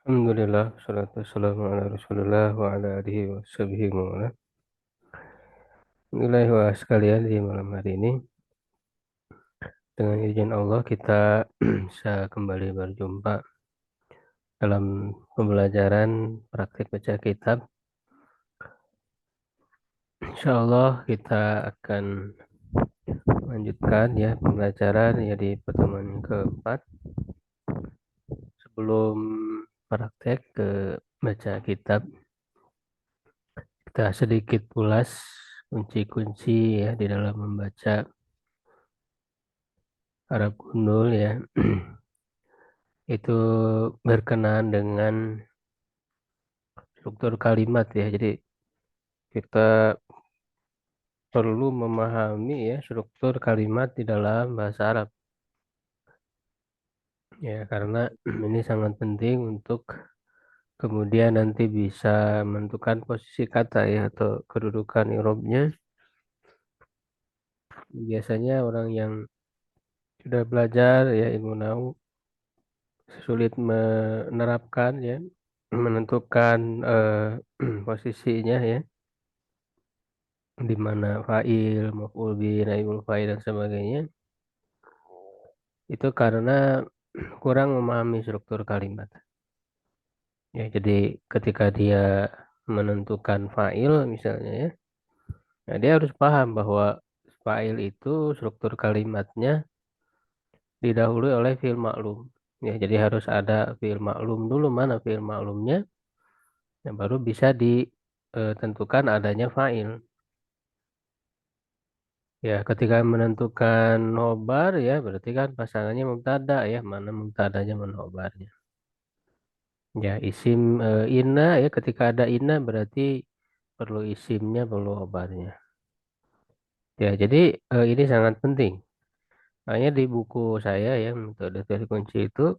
Alhamdulillah, salatu wassalamu ala Rasulullah wa ala alihi wa sahbihi wa wala. Alhamdulillah wa sekalian di malam hari ini dengan izin Allah kita bisa kembali berjumpa dalam pembelajaran praktik baca kitab. Insya Allah kita akan lanjutkan ya pembelajaran ya di pertemuan yang keempat. Sebelum praktek ke baca kitab, kita sedikit ulas kunci-kunci ya di dalam membaca Arab Gundul ya. Itu berkenaan dengan struktur kalimat ya. Jadi kita perlu memahami ya struktur kalimat di dalam bahasa Arab. Ya, karena ini sangat penting untuk kemudian nanti bisa menentukan posisi kata ya atau kedudukan i'rabnya. Biasanya orang yang sudah belajar ya ilmu nahwu sulit menerapkan ya, menentukan posisinya ya, di mana fa'il, maf'ul bih, naibul fa'il dan sebagainya. Itu karena kurang memahami struktur kalimat. Ya, jadi ketika dia menentukan fa'il misalnya ya, nah dia harus paham bahwa fa'il itu struktur kalimatnya didahului oleh fi'il maklum. Ya, jadi harus ada fi'il maklum dulu, mana fi'il maklumnya, yang baru bisa ditentukan adanya fa'il. Ya, ketika menentukan khobar ya berarti kan pasangannya mubtada ya, mana mubtadanya mana khobarnya. Ya, isim inna ya ketika ada inna berarti perlu isimnya, perlu khobarnya. Ya, jadi ini sangat penting. Makanya di buku saya ya metode teori kunci itu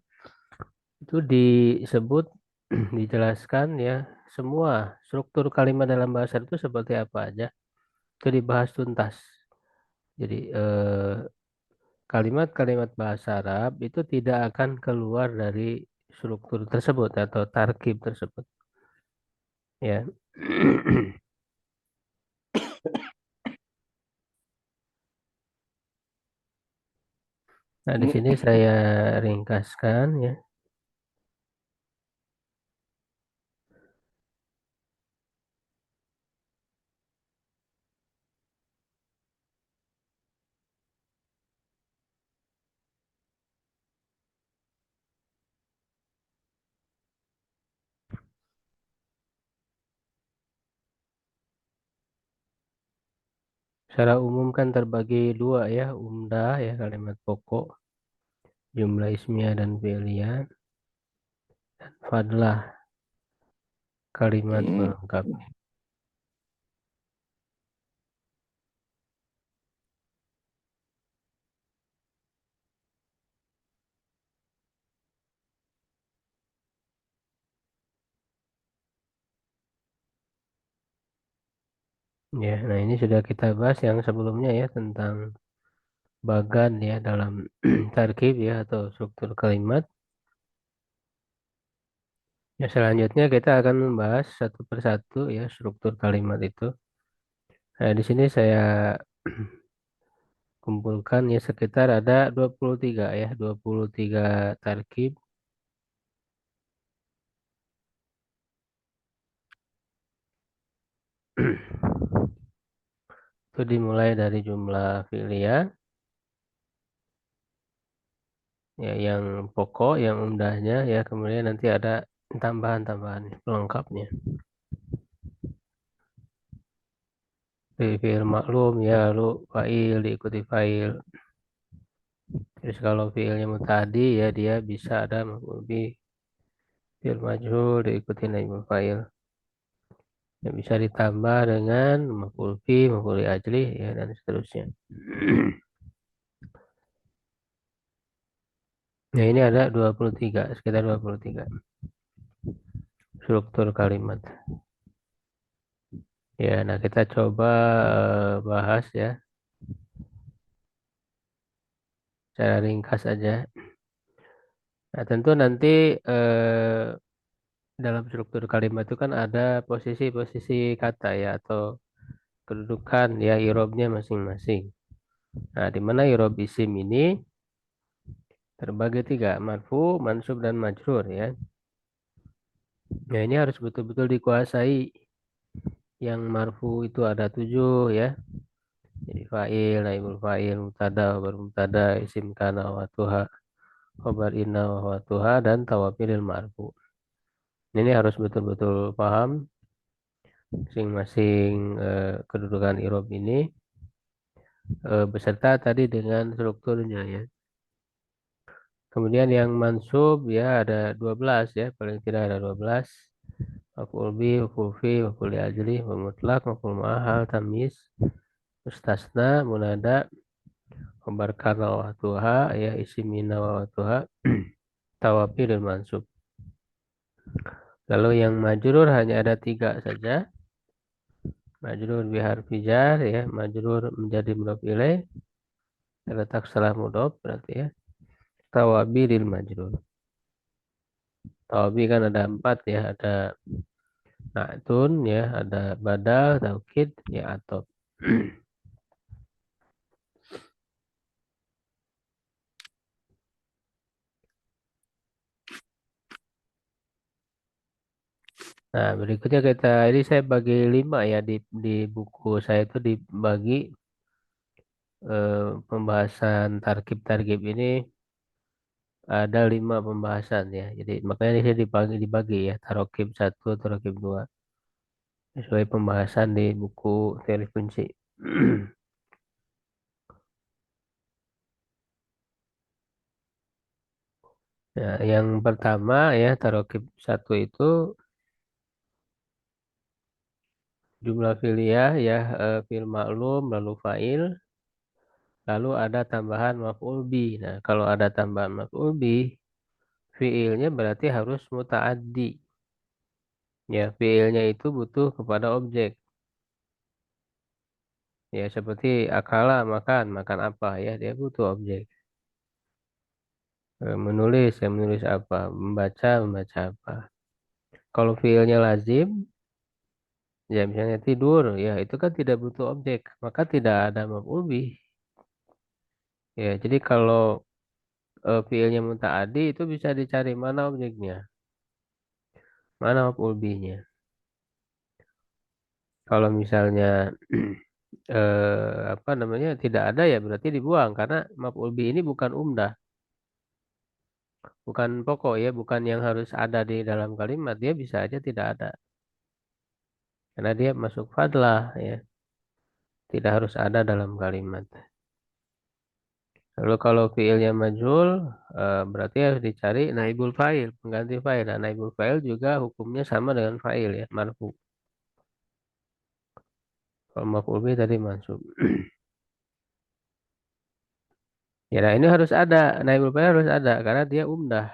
disebut dijelaskan ya semua struktur kalimat dalam bahasa itu seperti apa aja. Itu dibahas tuntas. Jadi kalimat-kalimat bahasa Arab itu tidak akan keluar dari struktur tersebut atau tarkib tersebut. Ya. Nah, di sini saya ringkaskan ya. Secara umum kan terbagi dua ya, umdah ya kalimat pokok, jumlah ismiyah dan fi'liyah, fadlah kalimat pelengkap. Ya, nah ini sudah kita bahas yang sebelumnya ya tentang bagan ya dalam tarkib ya atau struktur kalimat. Ya, selanjutnya kita akan membahas satu persatu ya struktur kalimat itu. Nah, di sini saya kumpulkan ya sekitar ada 23 ya, 23 tarkib. Itu dimulai dari jumlah filia ya yang pokok, yang umdahnya ya, kemudian nanti ada tambahan-tambahan pelengkapnya. Fiil maklum ya, lalu fa'il diikuti fa'il. Terus kalau fiilnya mutadi ya dia bisa ada maf'ul bih, fiil majhul diikuti naibul fa'il. Yang bisa ditambah dengan maf'ul bih, maf'ul li ajlih ya dan seterusnya. Nah, ini ada 23, sekitar 23 struktur kalimat. Ya, nah kita coba bahas ya secara ringkas aja. Nah, tentu nanti dalam struktur kalimat itu kan ada posisi-posisi kata ya atau kedudukan ya irobnya masing-masing. Nah, di mana irob isim ini terbagi tiga, marfu, mansub, dan majrur ya. Nah, ini harus betul-betul dikuasai. Yang marfu itu ada 7 ya. Jadi fa'il, naibul fa'il, mubtada, khabar mubtada, isim kana wa tuha, khabar inna wa tuha, dan tawapilil marfu. Ini harus betul-betul paham masing-masing kedudukan irob ini beserta tadi dengan strukturnya ya. Kemudian yang mansub ya ada 12 ya, paling tidak ada 12. Maf'ul bi, maf'ul fi, maf'ul li ajli, maf'ul mutlak, maf'ul ma'al, tamyiz, mustasna, munada, khabar kana wa tuha ya, isim inna wa tuha, tawabi dan mansub. Lalu yang majrur hanya ada 3 saja. Majrur biharfi jar ya, majrur menjadi mudhof ilaih, terletak setelah mudhof berarti ya. Tawabi lil majrur. Tawabi kan ada 4 ya, ada na'tun ya, ada badal, taukid, ya atop. Nah, berikutnya kita ini saya bagi 5 ya di buku saya itu dibagi pembahasan tarkib-tarkib ini ada 5 pembahasan ya. Jadi makanya ini saya dibagi ya tarokib 1, tarokib 2 sesuai pembahasan di buku teori kunci. Nah, yang pertama ya tarokib 1 itu jumlah fi'liyah ya, fi'il ma'lum lalu fa'il lalu ada tambahan maf'ul bi. Nah, kalau ada tambahan maf'ul bi, fi'ilnya berarti harus muta'addi. Ya, fi'ilnya itu butuh kepada objek. Ya, seperti akala makan, makan apa ya, dia butuh objek. Menulis, ya menulis apa, membaca, membaca apa. Kalau fi'ilnya lazim, ya misalnya tidur, ya itu kan tidak butuh objek, maka tidak ada maf'ul bih. Ya, jadi kalau fi'ilnya muta'addi itu bisa dicari mana objeknya, mana maf'ul bihnya. Kalau misalnya apa namanya tidak ada ya berarti dibuang karena maf'ul bih ini bukan umdah, bukan pokok ya, bukan yang harus ada di dalam kalimat. Dia bisa aja tidak ada karena dia masuk fadlah ya, tidak harus ada dalam kalimat. Lalu kalau fiilnya majhul berarti harus dicari naibul fa'il, pengganti fa'il. Nah, naibul fa'il juga hukumnya sama dengan fa'il ya, marfu. Kalau maf'ul bih tadi mansub. Ya, nah ini harus ada, naibul fa'il harus ada karena dia umdah.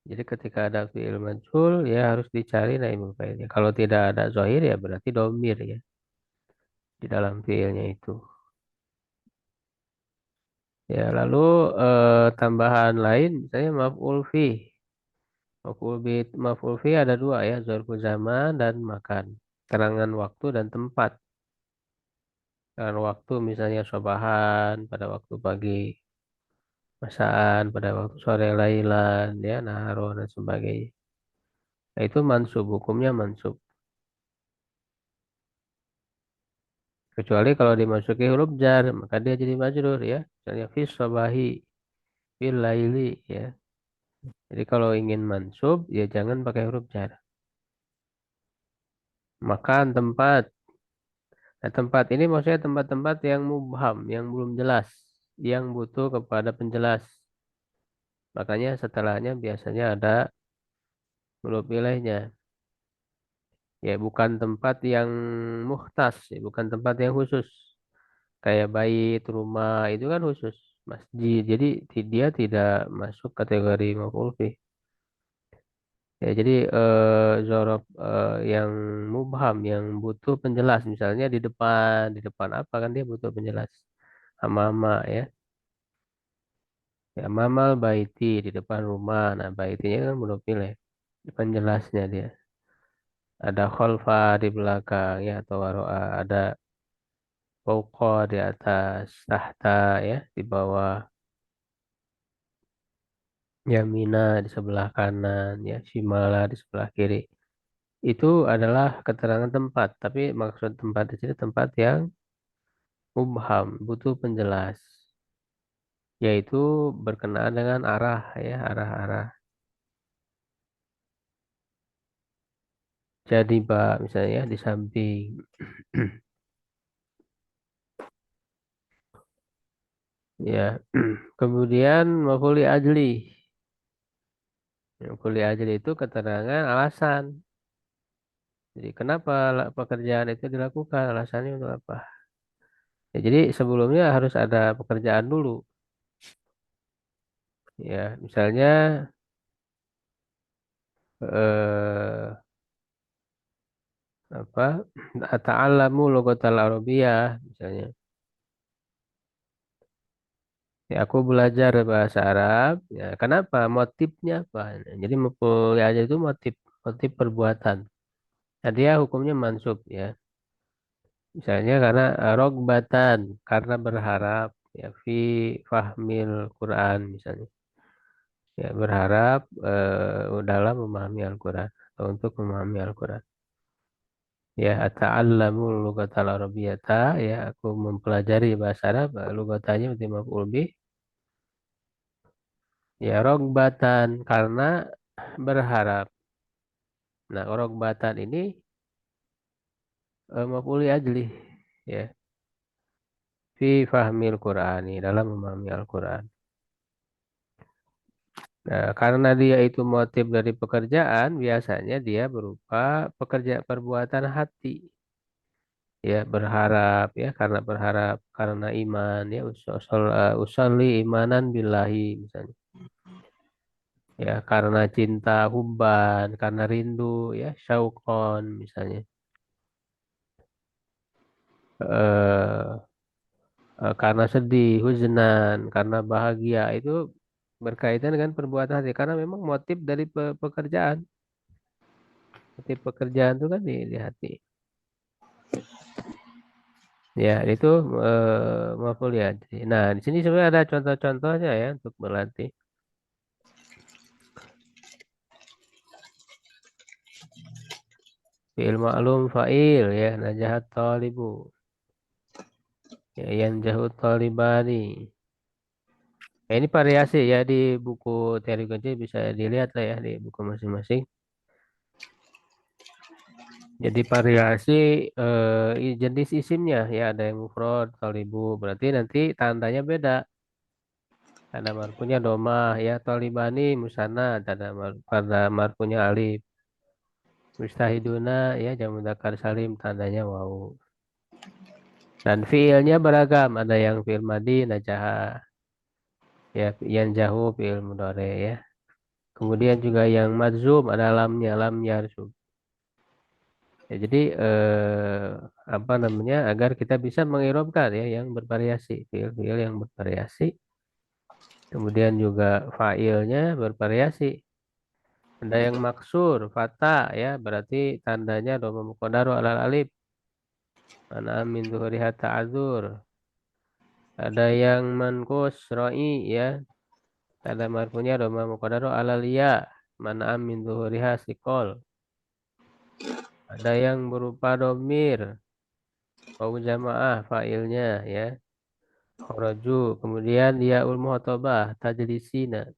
Jadi ketika ada fi'il majhul ya harus dicari naibul fa'ilnya. Kalau tidak ada zahir ya berarti domir ya di dalam fi'ilnya itu. Ya, lalu tambahan lain misalnya maf'ul fi. Maf'ul fi ada 2 ya, zarfu zaman dan makan. Keterangan waktu dan tempat. Keterangan waktu misalnya sobahan pada waktu pagi, masaan pada waktu sore, lailan, ya, naharo dan sebagainya. Nah, itu mansub, hukumnya mansub. Kecuali kalau dimasuki huruf jar, maka dia jadi majrur ya. Misalnya fis sobahi, fil laili ya. Jadi kalau ingin mansub, ya jangan pakai huruf jar. Makan tempat. Nah, tempat ini maksudnya tempat-tempat yang mubham, yang belum jelas, yang butuh kepada penjelas. Makanya setelahnya biasanya ada huruf ilaihnya. Ya, bukan tempat yang muhtas, ya, bukan tempat yang khusus. Kayak bait, rumah, itu kan khusus. Masjid, jadi dia tidak masuk kategori maf'ul fi. Ya, jadi zorof yang mubham, yang butuh penjelas, misalnya di depan apa kan dia butuh penjelas. Ama ya. Ya, mamal baiti di depan rumah. Nah, baitinya kan belum pilih. penjelasnya dia. Ada kholfa di belakang ya atau waro'a, ada fauqa di atas, tahta ya di bawah, yamina di sebelah kanan, ya shimala di sebelah kiri. Itu adalah keterangan tempat, tapi maksud tempat di sini tempat yang mubham, butuh penjelas, yaitu berkenaan dengan arah ya, arah-arah. Jadi Pak, misalnya ya, di samping. Ya, kemudian maf'ul ajli. Maf'ul ajli itu keterangan alasan. Jadi kenapa pekerjaan itu dilakukan? Alasannya untuk apa? Ya, jadi sebelumnya harus ada pekerjaan dulu. Ya, misalnya eh, apa? Ta'allamu lughatal arabiyyah misalnya. Ya, aku belajar bahasa Arab. Ya, kenapa? Motifnya apa? Nah, jadi maf'ul ajli itu motif, motif perbuatan. Nah, dia hukumnya mansub ya. Misalnya karena rogbatan, karena berharap ya fi fahmil Quran misalnya. Ya berharap dalam memahami Al-Quran atau untuk memahami Al-Quran. Ya ata'allamu lughatal arabiyyata, ya aku mempelajari bahasa Arab, lughatanya berarti maf'ul bih. Ya rogbatan karena berharap. Nah, rogbatan ini maf'ul ajli ya fi fahmil Qur'ani, dalam memahami Al-Quran. Nah, karena dia itu motif dari pekerjaan, biasanya dia berupa pekerja perbuatan hati. Ya, berharap ya, karena berharap, karena iman ya, usolli imanan billahi misalnya. Ya, karena cinta hubban, karena rindu ya, syauqon misalnya. Eh, karena sedih, huznan, karena bahagia itu berkaitan dengan perbuatan hati karena memang motif dari pekerjaan. Motif pekerjaan itu kan di hati. Ya, itu maf'ul ya. Nah, di sini sebenarnya ada contoh-contohnya ya untuk berlatih. Fi'il ma'lum fa'il ya, najahat talibu. Ya, yanjahu talibani. Ya, ini variasi ya di buku teori kerja bisa dilihat lah ya di buku masing-masing. Jadi variasi jenis isimnya ya ada yang mufrad, talibu berarti nanti tandanya beda. Tanda marfunya domah ya talibani musana, tanda marfunya alif. Mustahiduna ya jamu dzakar salim tandanya wau. Dan fiilnya beragam, ada yang fiil madi najaha ya yang jauh fiil mudhari ya. Kemudian juga yang madzum ada lamnya lam yarsub. Ya, jadi apa namanya agar kita bisa mengirobkan ya yang bervariasi, fiil-fiil yang bervariasi. Kemudian juga failnya bervariasi. Ada yang maksur, fata ya berarti tandanya dhamma muqaddaru alal alif. Mana min zuhuriha ta'adzur. Ada yang mankus roi ya. Tanda marfunya dhamma muqaddaru alal ya. Mana min zuhuriha sikol. Ada yang berupa domir. Wau jamaah fa'ilnya ya. Kharaju. Kemudian dia muhatabah tajlisina.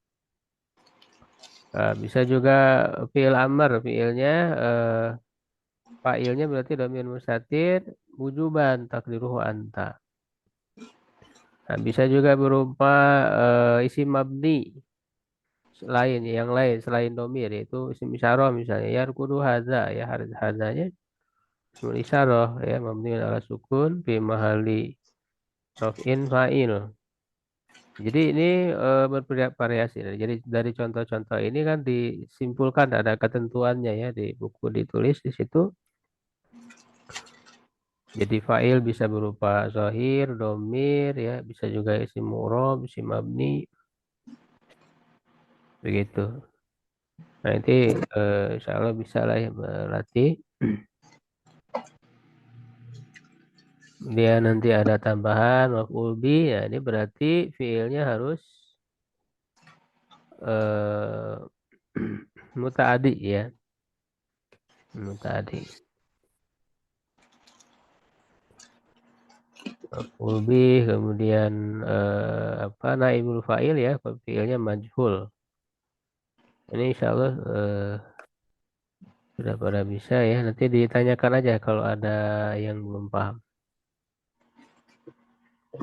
Bisa juga fi'il amr. Fi'ilnya fa'ilnya berarti domir mustatir. Wujuban takdiruhu anta. Nah, bisa juga berupa isim mabni lain yang lain selain domir yaitu isim isyarah misalnya ya kudu hadza ya hadzanya ismul isyarah ya mabni ala sukun fi mahali raf'in fa'il. Jadi ini bervariasi. Jadi dari contoh-contoh ini kan disimpulkan ada ketentuannya ya di buku ditulis di situ. Jadi fa'il bisa berupa zahir, domir ya, bisa juga isim mu'rab, isim mabni begitu. Nah, itu insya Allah bisa lah ya berlatih. Dia nanti ada tambahan maf'ul bih, ya ini berarti fiilnya harus eh mutaadi ya, mutaadi. Maf'ul bih, kemudian apa naibul fa'il ya, fiilnya majhul. Ini insya Allah sudah pada bisa ya. Nanti ditanyakan aja kalau ada yang belum paham.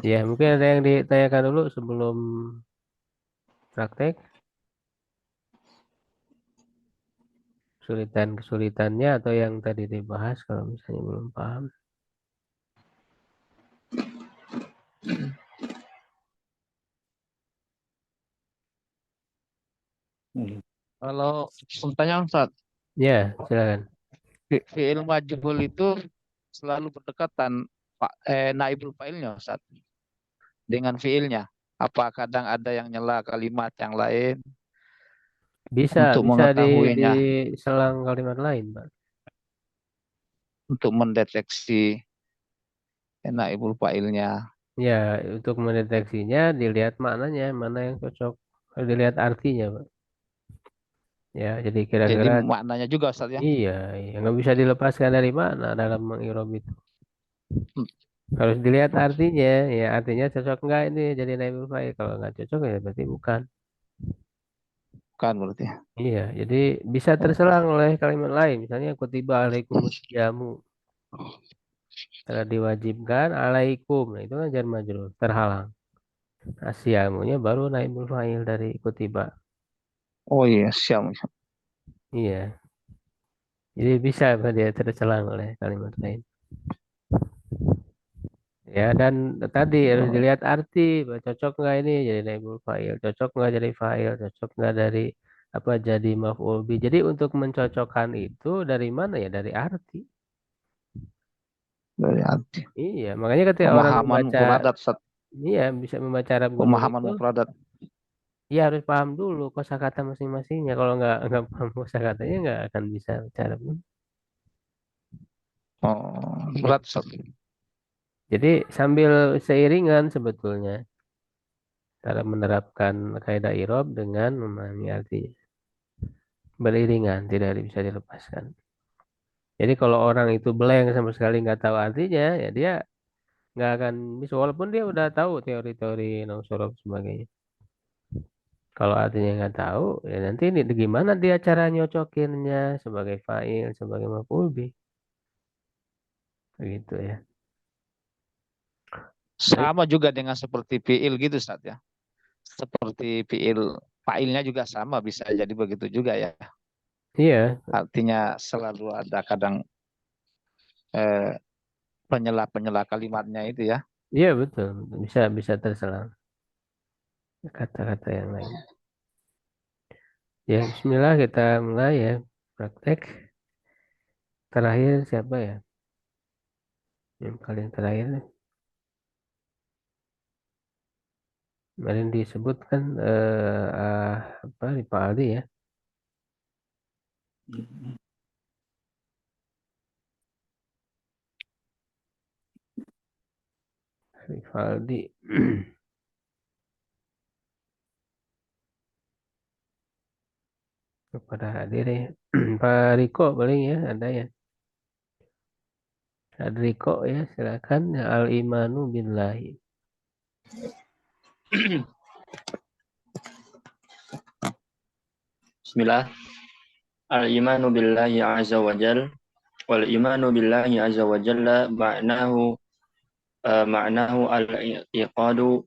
Ya, mungkin ada yang ditanyakan dulu sebelum praktek. Kesulitan-kesulitannya atau yang tadi dibahas kalau misalnya belum paham. Kalau pertanyaan Ustaz, Ya, silakan. fi'il majhul itu selalu berdekatan naibul fa'ilnya Ustaz dengan fi'ilnya. Apa kadang ada yang nyela kalimat yang lain Bisa, untuk bisa mengetahuinya, diselang kalimat lain, Pak. untuk mendeteksi naibul fa'ilnya. Ya, untuk mendeteksinya dilihat maknanya, mana yang cocok. Dilihat artinya, Pak. Ya, jadi Jadi kira-kira maknanya juga Ustaz ya. iya, iya, nggak bisa dilepaskan dari mana dalam mengirob itu. Harus dilihat artinya, ya artinya cocok nggak ini jadi naibul fa'il. Kalau nggak cocok ya berarti bukan. Kan berarti. Iya, jadi bisa terselang oleh kalimat lain. Misalnya kutiba alaikumus jamu. Telah diwajibkan alaikum. Nah, itu kan jar majrur, terhalang. Asyamunya baru naibul fa'il dari kutiba. Oh iya, siap. Iya. Jadi bisa apa dia terselang oleh kalimat lain. Ya, dan tadi harus dilihat arti, cocok nggak ini jadi naibul fa'il, cocok nggak jadi fa'il, cocok nggak dari apa jadi maf'ul bih. Jadi untuk mencocokkan itu dari mana ya? Dari arti. Dari arti. Iya, makanya ketika orang Pemahaman membaca, mufradat Ustaz. iya bisa membaca Arab Gundul Pemahaman itu, mufradat. iya harus paham dulu kosakata masing-masingnya. Kalau nggak paham kosakatanya nggak akan bisa bicara. Oh, berat Ustaz. Jadi sambil seiringan sebetulnya cara menerapkan kaidah irob dengan memahami artinya. Beriringan, tidak bisa dilepaskan. Jadi kalau orang itu blank sama sekali nggak tahu artinya, ya dia nggak akan bisa. Walaupun dia udah tahu teori-teori nausorof sebagainya. Kalau artinya nggak tahu, ya nanti ini gimana dia cara nyocokinnya sebagai fa'il, sebagai maf'ul bih, gitu ya. Baik, Sama juga dengan seperti fi'il gitu Ustaz ya. Seperti fi'il fa'ilnya juga sama, bisa jadi begitu juga ya. iya, Artinya selalu ada kadang eh, penyela-penyela kalimatnya itu ya. iya betul, bisa bisa terselang kata-kata yang lain. Ya, Bismillah kita mulai ya praktek. Terakhir siapa ya? Yang paling terakhir nih. Kemarin disebutkan apa di Pak Aldi ya? Rivaldi kepada hadir ya. Pak Riko paling ya ada ya. Pak Riko ya silakan. Al imanu billahi. Bismillah. Al-imanu billahi azza wa jal. Wal imanu billahi azza wa jalla ma'nahu al-iqadu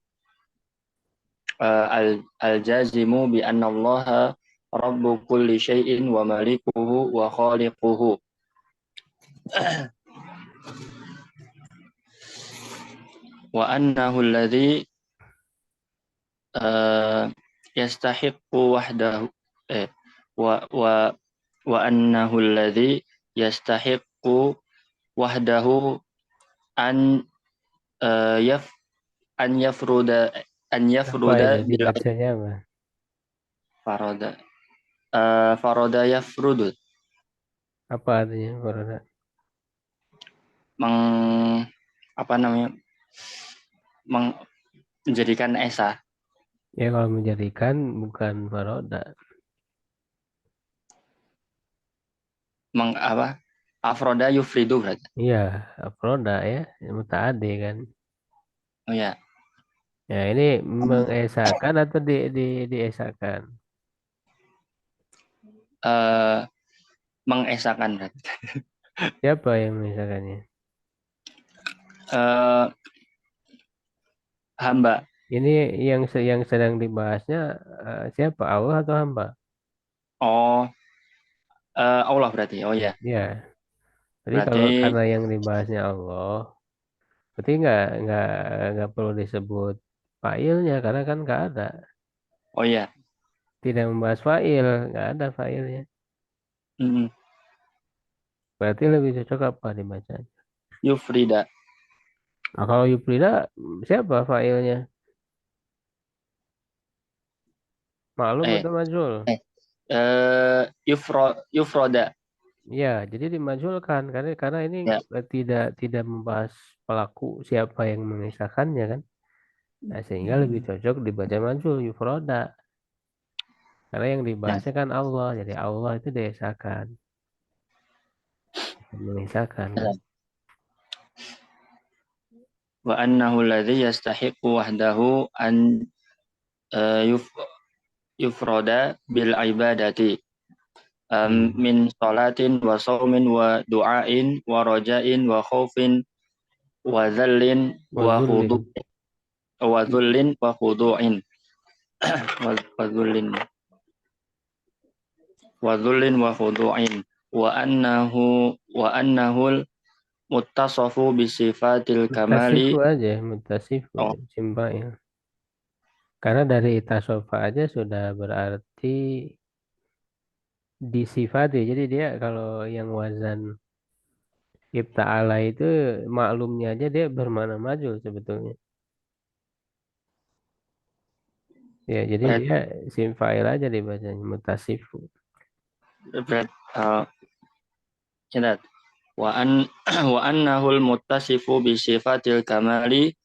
al-jazimu bi anna Allah rabbu kulli syai'in wa malikuhu wa khaliquhu. Wa annahu alladhi yastahiqqu wahdahu wa annahu alladhi yastahiqqu wahdahu an uh, yaf an yafruda Apa yafruda itu bil dibacanya apa? farada Faroda yafrudu, Apa artinya Farada? meng apa namanya, menjadikan esa, Ya kalau menjadikan bukan Farada. apa, afroda yufridu berarti. Iya, Afroda ya, mutaade kan. Oh ya, Ya ini mengesakan atau diesakan? eh mengesakan berarti. Siapa yang mengesakannya? Eh, hamba. Ini yang sedang dibahasnya siapa? Allah atau hamba? Oh, Allah berarti. Oh ya, Ya, jadi kalau berarti. karena yang dibahasnya Allah, berarti nggak perlu disebut failnya karena kan nggak ada, Oh ya. tidak membahas fail, nggak ada failnya. Mm-mm. Berarti lebih cocok apa dibaca? Yufrida. Nah, kalau Yuprida siapa failnya? Maklum Eh, atau majul? eh, Yufroda. Ya, jadi dimajulkan karena ini Ya. tidak membahas pelaku siapa yang mengisahkannya kan. Nah, sehingga lebih cocok dibaca majul yufroda. Karena yang Ya. dibahasnya kan Allah, jadi Allah itu diesakan, bukan mengisahkan kan. Wa annahu alladhi yastahiqu wahdahu an yufroda bil ibadati, Hmm. min salatin wa saumin wa du'ain wa rojain wa khaufin wa dhallin wa khudu Wadulin. wa dhullin wa khudu'in wa dhullin wa khudu'in wa annahu muttasafu bi sifatil kamali. Mutasifu aja, mutasifu, Oh, simpel ya. Karena dari itasofa aja sudah berarti disifati. Jadi dia kalau yang wazan ibta'ala itu maklumnya aja dia bermana majul sebetulnya. Ya, jadi berat, dia sim fa'il aja dibacanya mutasifu. berat, ingat. Wa an wa annahul muttasifu bi sifatil kamali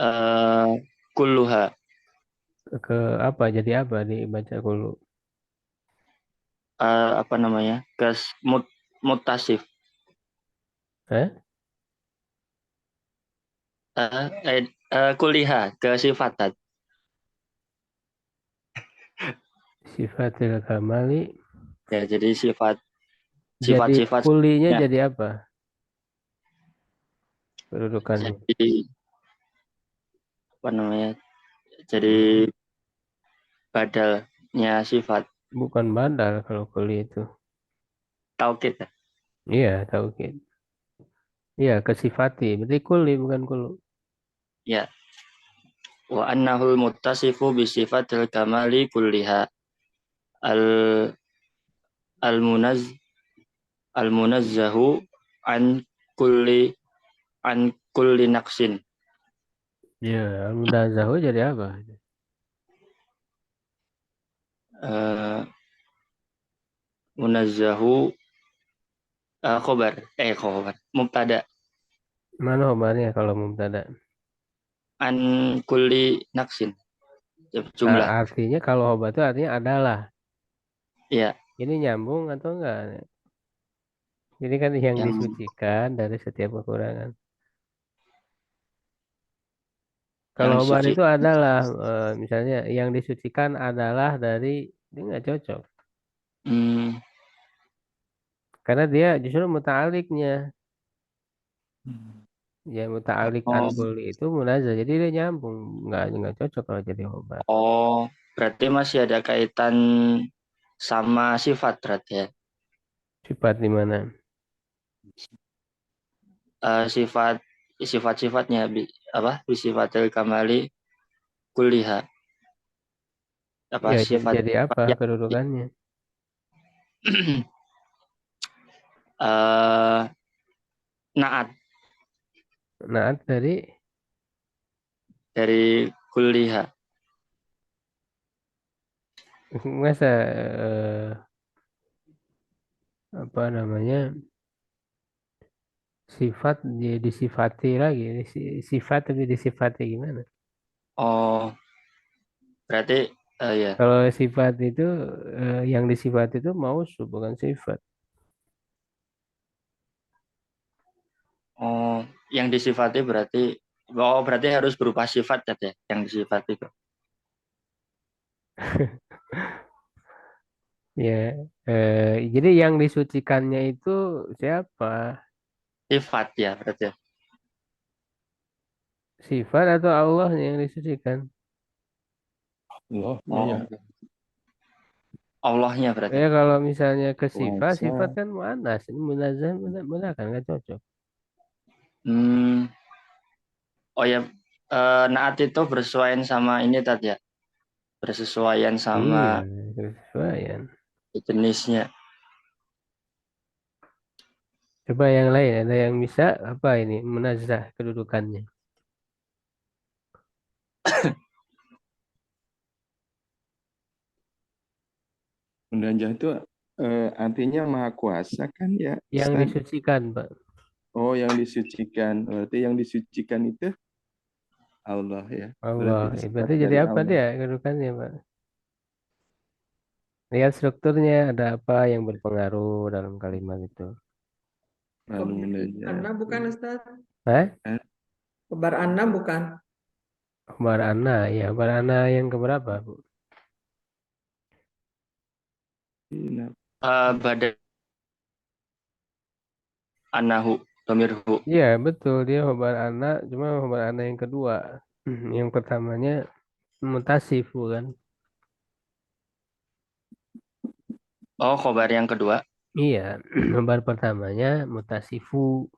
uh, kulluha. Ke apa? Jadi apa dibaca dulu? Apa namanya? Muttasif. Eh? Kuliha kesifatan. Sifatil kamali. Ya, jadi Jadi sifat-sifat kulinya ya, jadi apa? Kedudukannya. jadi apa namanya? Jadi Hmm. badalnya sifat Bukan badal kalau kuli itu. taukid. Iya, taukid. Iya, kesifati. Berarti kuli bukan kulu. Ya, wa annahul muttasifu bi sifatil kamali kulliha al al munaz al munazzahu an kulli an kulli naqsin. Iya, al-munazahu jadi apa? Eh, munazzahu, khobar mubtada Mana khobarnya kalau mubtada? an kulli naqsin, jumlah. Artinya kalau khobar itu artinya adalah. Ya, Ini nyambung atau enggak? Ini kan yang yang disucikan dari setiap kekurangan. Kalau yang khobar suci. itu adalah, misalnya yang disucikan adalah dari, ini nggak cocok. Hmm. Karena dia justru muta'aliknya. Ya muta'alik an Oh, kulli itu munazah. Jadi dia nyambung. Nggak cocok kalau jadi khobar. oh, berarti masih ada kaitan sama sifat berarti ya. Sifat di mana? Sifat sifat-sifatnya apa? Sifatil kamali kuliha, apa Ya, sifat jadi apa yang kedudukannya? eh naat Naat dari dari kuliha. Masa apa namanya sifat dia disifati lagi, sifat tapi disifati gimana? Oh, berarti ya. Kalau sifat itu yang disifati itu mausuf bukan sifat. Oh, yang disifati berarti oh berarti harus berupa sifat ya yang disifati itu. Ya, jadi yang disucikannya itu siapa? Sifat ya berarti. Ya. Sifat atau Allah yang disucikan? Allah Oh, ya Allahnya berarti. Ya kalau misalnya ke sifat, kuasa. sifat kan muannas, ini munazzah kan nggak cocok. Hmm, oh ya, naat itu bersesuaian sama ini tadi ya, bersesuaian Iya, sama kesesuaian. jenisnya. Coba yang lain ada yang bisa apa ini munazzah kedudukannya? Munajat itu artinya maha kuasa kan ya, Yang Ustaz? disucikan, Pak. Oh, yang disucikan. Berarti yang disucikan itu Allah ya. Allah. Berarti sifat Berarti jadi dari apa Allah. dia kedudukannya, Pak? Lihat strukturnya ada apa yang berpengaruh dalam kalimat itu. Lalu Anna munajat. bukan Ustaz? Hah? Kebar Anna bukan? Khabar ana, ya khabar ana yang keberapa, Bu? Badai anahu domirhu. Iya, betul dia khabar ana, cuma khabar ana yang kedua. Yang pertamanya mutasif kan? Oh, khobar yang kedua. Iya, khabar pertamanya mutasifu.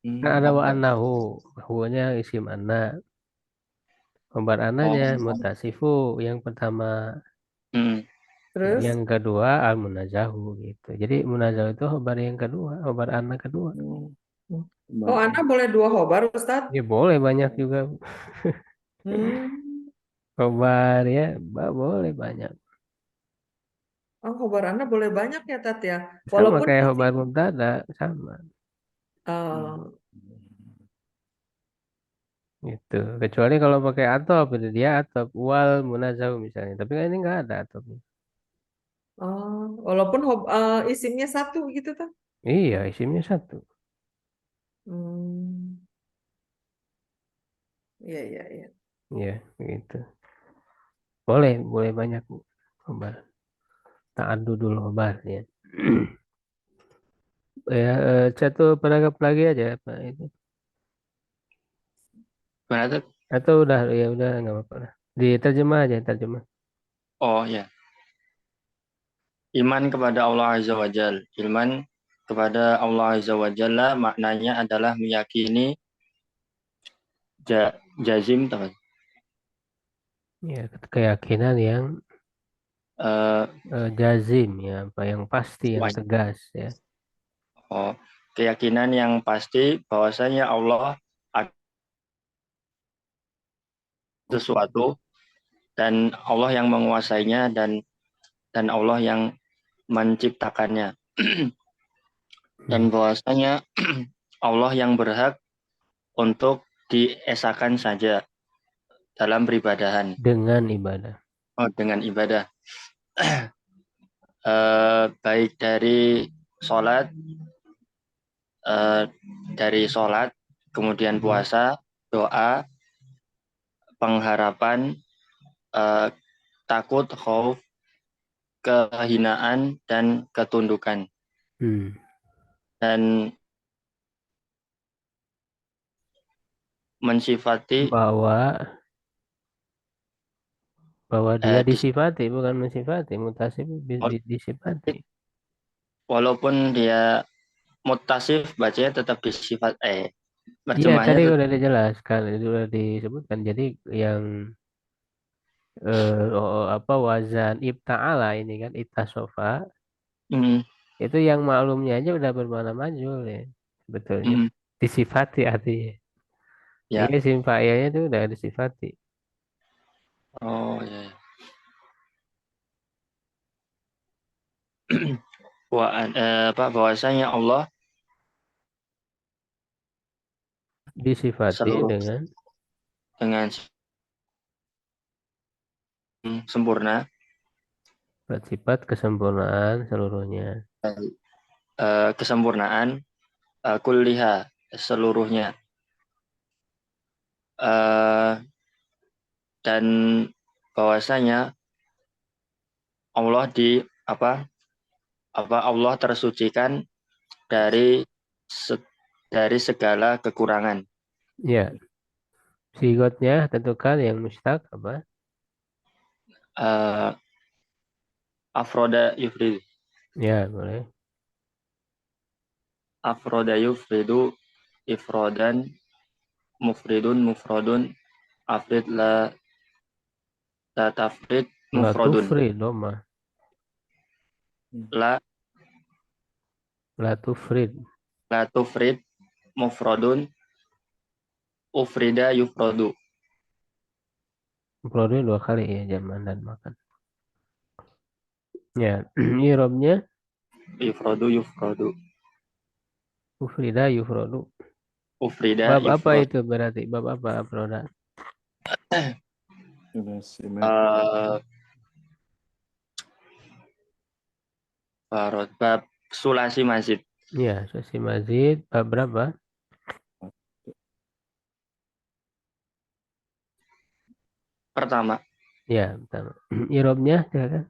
Kan ada wa Oh, annahu, hunya isim anna. Khabar ananya oh. mutasifu yang pertama. Hmm. Terus? Yang kedua al munazahu gitu. Jadi munazahu itu khabar yang kedua, khabar anna kedua. Oh, Anna boleh dua khobar Ustaz? Ya boleh banyak juga Hmm. khabar ya, boleh banyak. Oh, khobar Anna boleh banyak ya Tat ya. Sama Walaupun kayak isi- khabar mubtada sama Oh, gitu. Kecuali kalau pakai atop itu dia atop wal munazahu misalnya. Tapi kan ini nggak ada atopnya. oh, walaupun isimnya satu gitu Tat. Iya, isimnya satu. Hmm. Iya, iya, iya. Iya, gitu. Boleh banyak khabar. Ta'addudul khabar ya. Ya, satu paragraf lagi aja Pak itu. Gimana tuh? Atau udah ya udah nggak apa-apa lah. Diterjemah aja terjemah. Oh ya, iman kepada Allah Azza wa Jal. Iman kepada Allah Azza wa Jalla maknanya adalah meyakini jazim teman. Ya, keyakinan yang Eh, jazim ya, apa yang pasti, yang sesuai. tegas ya. Oh, keyakinan yang pasti bahwasanya Allah ada sesuatu dan Allah yang menguasainya dan Allah yang menciptakannya dan bahwasanya Allah yang berhak untuk diesakan saja dalam peribadahan. Dengan ibadah. Oh, dengan ibadah. Baik eh, dari sholat, kemudian puasa, doa, pengharapan, eh, takut, khauf, kehinaan, dan ketundukan. Hmm. Dan mensifati Bahwa dia dis- disifati bukan mensifati, mutasi disifati. walaupun dia mutasif bacanya tetap disifat Iya, terjemahnya tadi tetap udah dijelaskan, itu udah disebutkan. Jadi yang apa wazan ibta'ala ini kan itasofa mm, itu yang maklumnya aja udah bermakna majul ya sebetulnya. mm, Disifati artinya. Iya, ya. isim fa'ilnya itu udah disifati. Oh ya. bahwasanya Allah disifati seluruh dengan sempurna, bersifat kesempurnaan seluruhnya. kesempurnaan kulliha seluruhnya, eh, dan bahwasanya Allah Allah tersucikan dari dari segala kekurangan. Ya, sigotnya tentukan yang mustaq apa? Eh, afroda yufrid Ya, boleh. afroda yufridu ifrodan mufridun mufrodun afrid la tafrid La mufrodun tufri doma. la La tufrid. la tufrid mufrodun ufrida yufrodu Produk dua kali ya, zaman dan makan. Ya, irobnya yufrodu yufrodu ufrida yufrodu. ufrida Bab apa yufrodu. itu berarti? Bab apa Afroda? Eh, bab sulasi mazid Ya, Susi Mazid. Bab berapa? pertama. Ya, pertama. Irobnya silakan.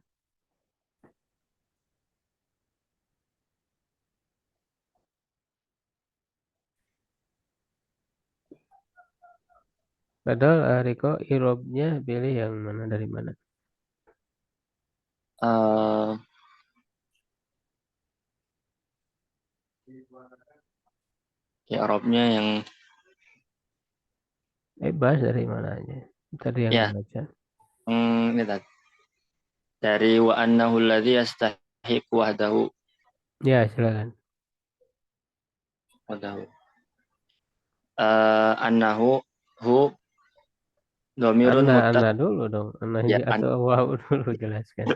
Padahal Riko irobnya pilih yang mana dari mana? Eh, Arabnya yang Bebas dari mana aja. Tadi yang ya dibaca. ini tadi. Dari wa annahu alladzi yastahiqu Ya, silakan. wahdahu. Annahu hu dhamirun Anna dulu dong. Anna ya atau wow dulu jelaskan.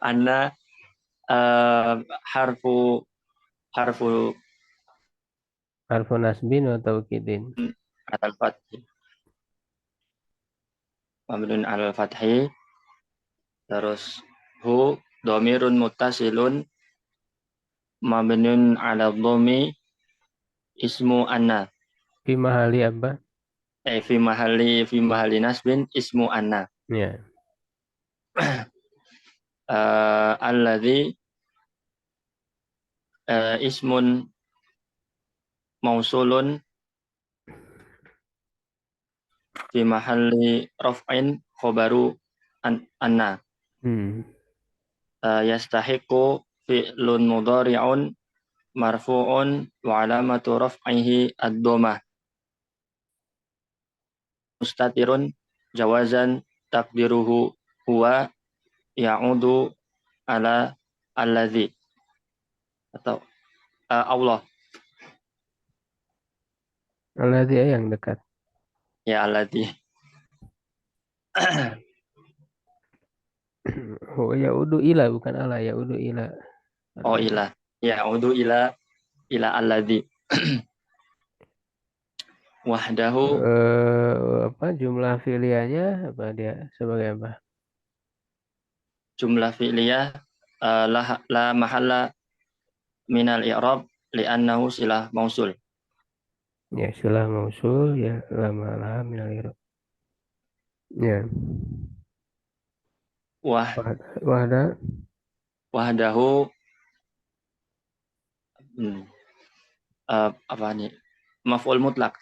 anna harfu harfu Harfu nasbin atau kidin. al fathi mabniun al fathi, terus hu dhamirun muttasilun mabniun ala dhammi ismu anna Fi mahali apa? fi mahalli nasbin ismu anna. Ya. Alladzi ismun mausulun fi mahalli raf'in khobaru anna. Hmm. Yastahiqu fi'lun mudhari'un marfu'un wa alamatu raf'ihi ad-dhammah mustatirun jawazan takdiruhu huwa ya'udu ala alladzi atau Allah Alladzi yang dekat. ya alladzi. Oh, ya udu ila bukan ala ya udu ila. Oh ila ya'udu ila alladzi wahdahu. Apa jumlah filianya apa dia sebagai apa? Jumlah fi'liyah la mahalla minal i'rab li'annahu silah mausul. Ya, silah mausul ya lama lah minal i'rab. Ya. Wah Wahda wahdahu apa nih? Maf'ul mutlak.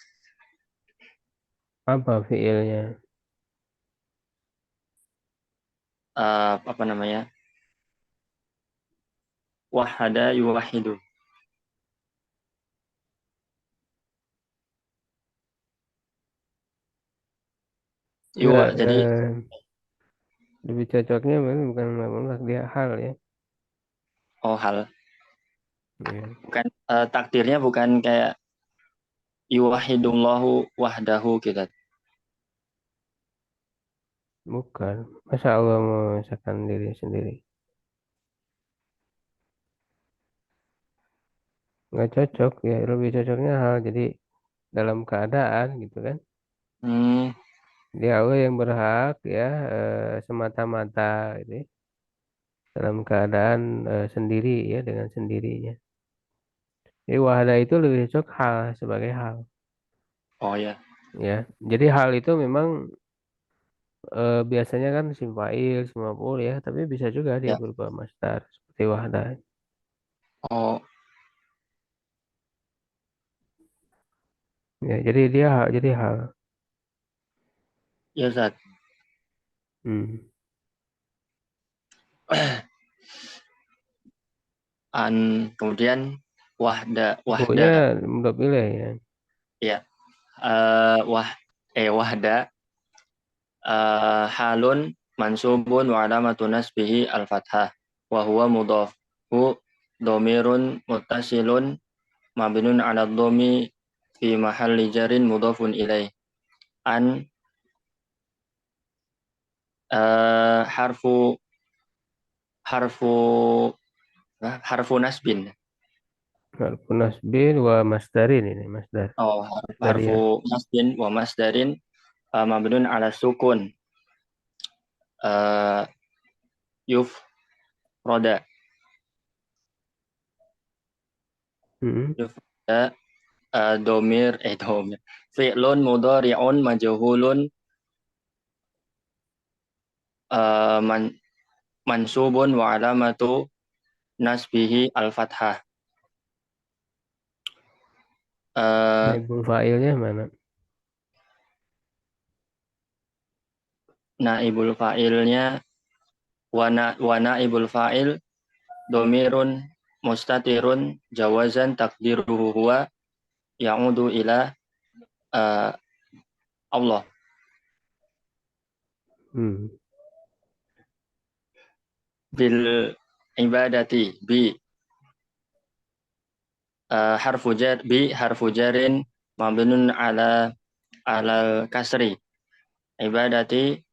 apa fiilnya? Apa namanya? Wahada yuwahidu. Enggak, Jadi lebih cocoknya bukan maf'ul dia hal ya. hal Ya. bukan takdirnya bukan kayak yuwahidullahu wahdahu gitu. Bukan. Masa Allah memisahkan diri sendiri? nggak cocok ya, lebih cocoknya hal. Jadi dalam keadaan gitu kan. Hmm, Dia Allah yang berhak ya, semata-mata gitu ya, dalam keadaan sendiri ya, dengan sendirinya. Jadi wahada itu lebih cocok hal sebagai hal oh ya, ya. Jadi hal itu memang biasanya kan isim fa'il, isim maf'ul ya, tapi bisa juga dia ya. berupa masdar seperti wahda. Oh, Ya, jadi dia jadi hal. ya Ustaz. Hmm. Kemudian wahda Bukunya wahda udah pilih ya. ya wahda halun mansubun wa alamatun nasbihi al-fathah wa huwa mudhaf hu dhamirun muttasilun mabnun ala dhammi fi mahalli jarin mudhafun ilaih an harfu harfu harfu nasbin. Harfu nasbin wa masdarin ini masdar. Oh, Dari ya. harfu nasbin wa masdarin mabnun ala sukun uh, yuf roda Hmm. yuf roda domir fi'lun mudhari'un majhulun man mansubun wa alamatu nasbihi al-fathah. Uh, Naibul fa'ilnya mana? naibul fa'ilnya wa naibul fa'il domirun mustatirun jawazan takdiruhu huwa ya'udu ila uh, Allah Hmm. bil ibadati bi harfu jarin mabnun alal kasri ibadati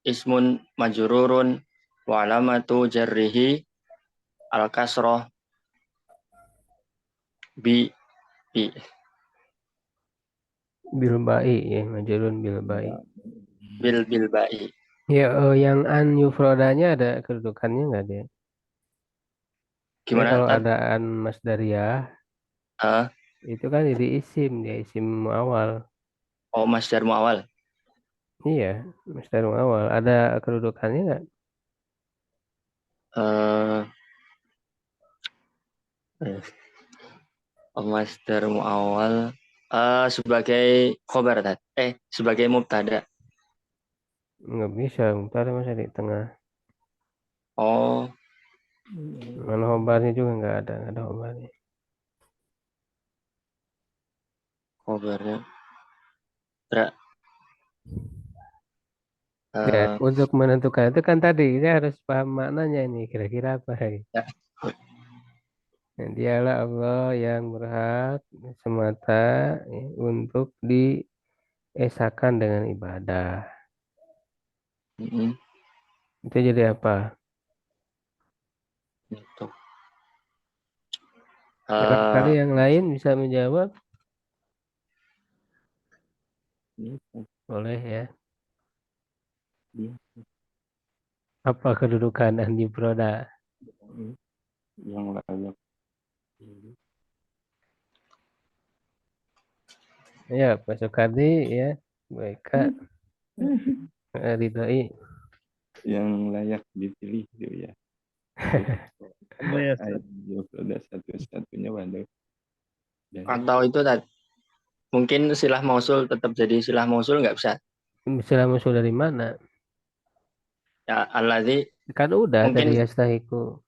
ismun majrurun wa alamatu jarrihi al kasroh bi Bil ba'i ya, majrun bil ba'i. bil ba'i. Ya, yang an yufrodanya ada kedudukannya nggak dia? Jadi Gimana kalau Tat? ada an masdariyah Uh, itu kan jadi isim, dia isim awal. oh masdar muawal. Iya, masdar awal. Ada kedudukannya nggak? Uh, masdar muawal sebagai khobar Tat. Sebagai mubtada. Nggak bisa, bentar masa di tengah. Oh, Mana hobarnya juga nggak ada hobarnya. khobarnya. Tra, Ya, uh, untuk menentukan itu kan tadi kita harus paham maknanya ini kira-kira apa ya. ya. Nah, dialah Allah yang berhak semata ya, untuk diesakan dengan ibadah. Mm-mm, Itu jadi apa? gitu. Barangkali Uh, yang lain bisa menjawab, boleh ya. Apa kedudukan Andi Proda? yang layak. Ya, Pak Sokardi ya, baik Kak, Ridhoi. Yang layak dipilih gitu ya. Ayo, udah satu-satunya waduh. Dan atau itu Tat, mungkin silah mausul tetap jadi silah mausul nggak bisa. Misalnya musuh dari mana? Ya, alladzi Kan udah tadi mungkin. Yastahiku.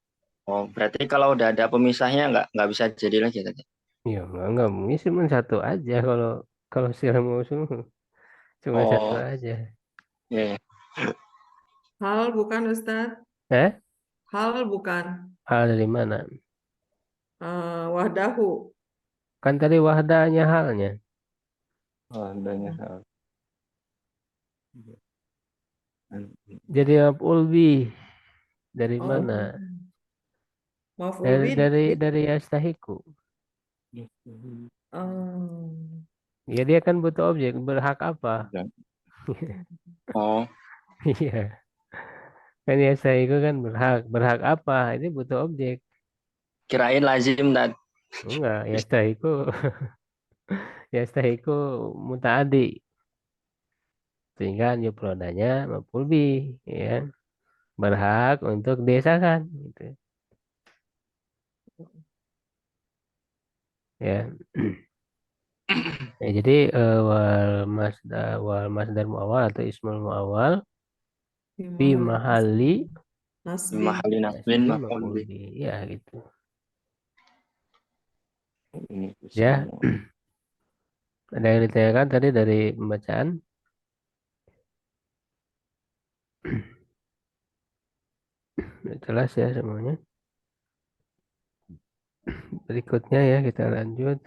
Oh, berarti kalau udah ada pemisahnya nggak bisa jadi lagi tadi. Ya enggak, ini cuma satu aja kalau kalau silang musuh cuma satu Oh, aja. iya. Iya. Hal bukan Ustadz. Eh? Hal bukan. Hal dari mana? Wahdahu. Kan tadi wahdanya halnya. adanya hal. Jadi maf'ul bih dari Oh, mana? Maf'ul bih dari yastahiku. em, Ya dia kan butuh objek, berhak apa? Oh, Iya, kan yastahiku kan berhak, berhak apa? Ini butuh objek. kirain lazim dan Enggak, yastahiku, yastahiku mutaadi. Sehingga nyupronanya maf'ul bih, ya. Berhak untuk desakan gitu. Ya. Ya, jadi wal masdar muawal atau ismul muawal fi fi mahalli mahali nasbin. mahali nasbin nasbi maf'ul maf'ul bih. bih. Ya gitu. Ini Ya, semua. ada yang ditanyakan tadi dari pembacaan. Jelas ya semuanya. Berikutnya ya kita lanjut.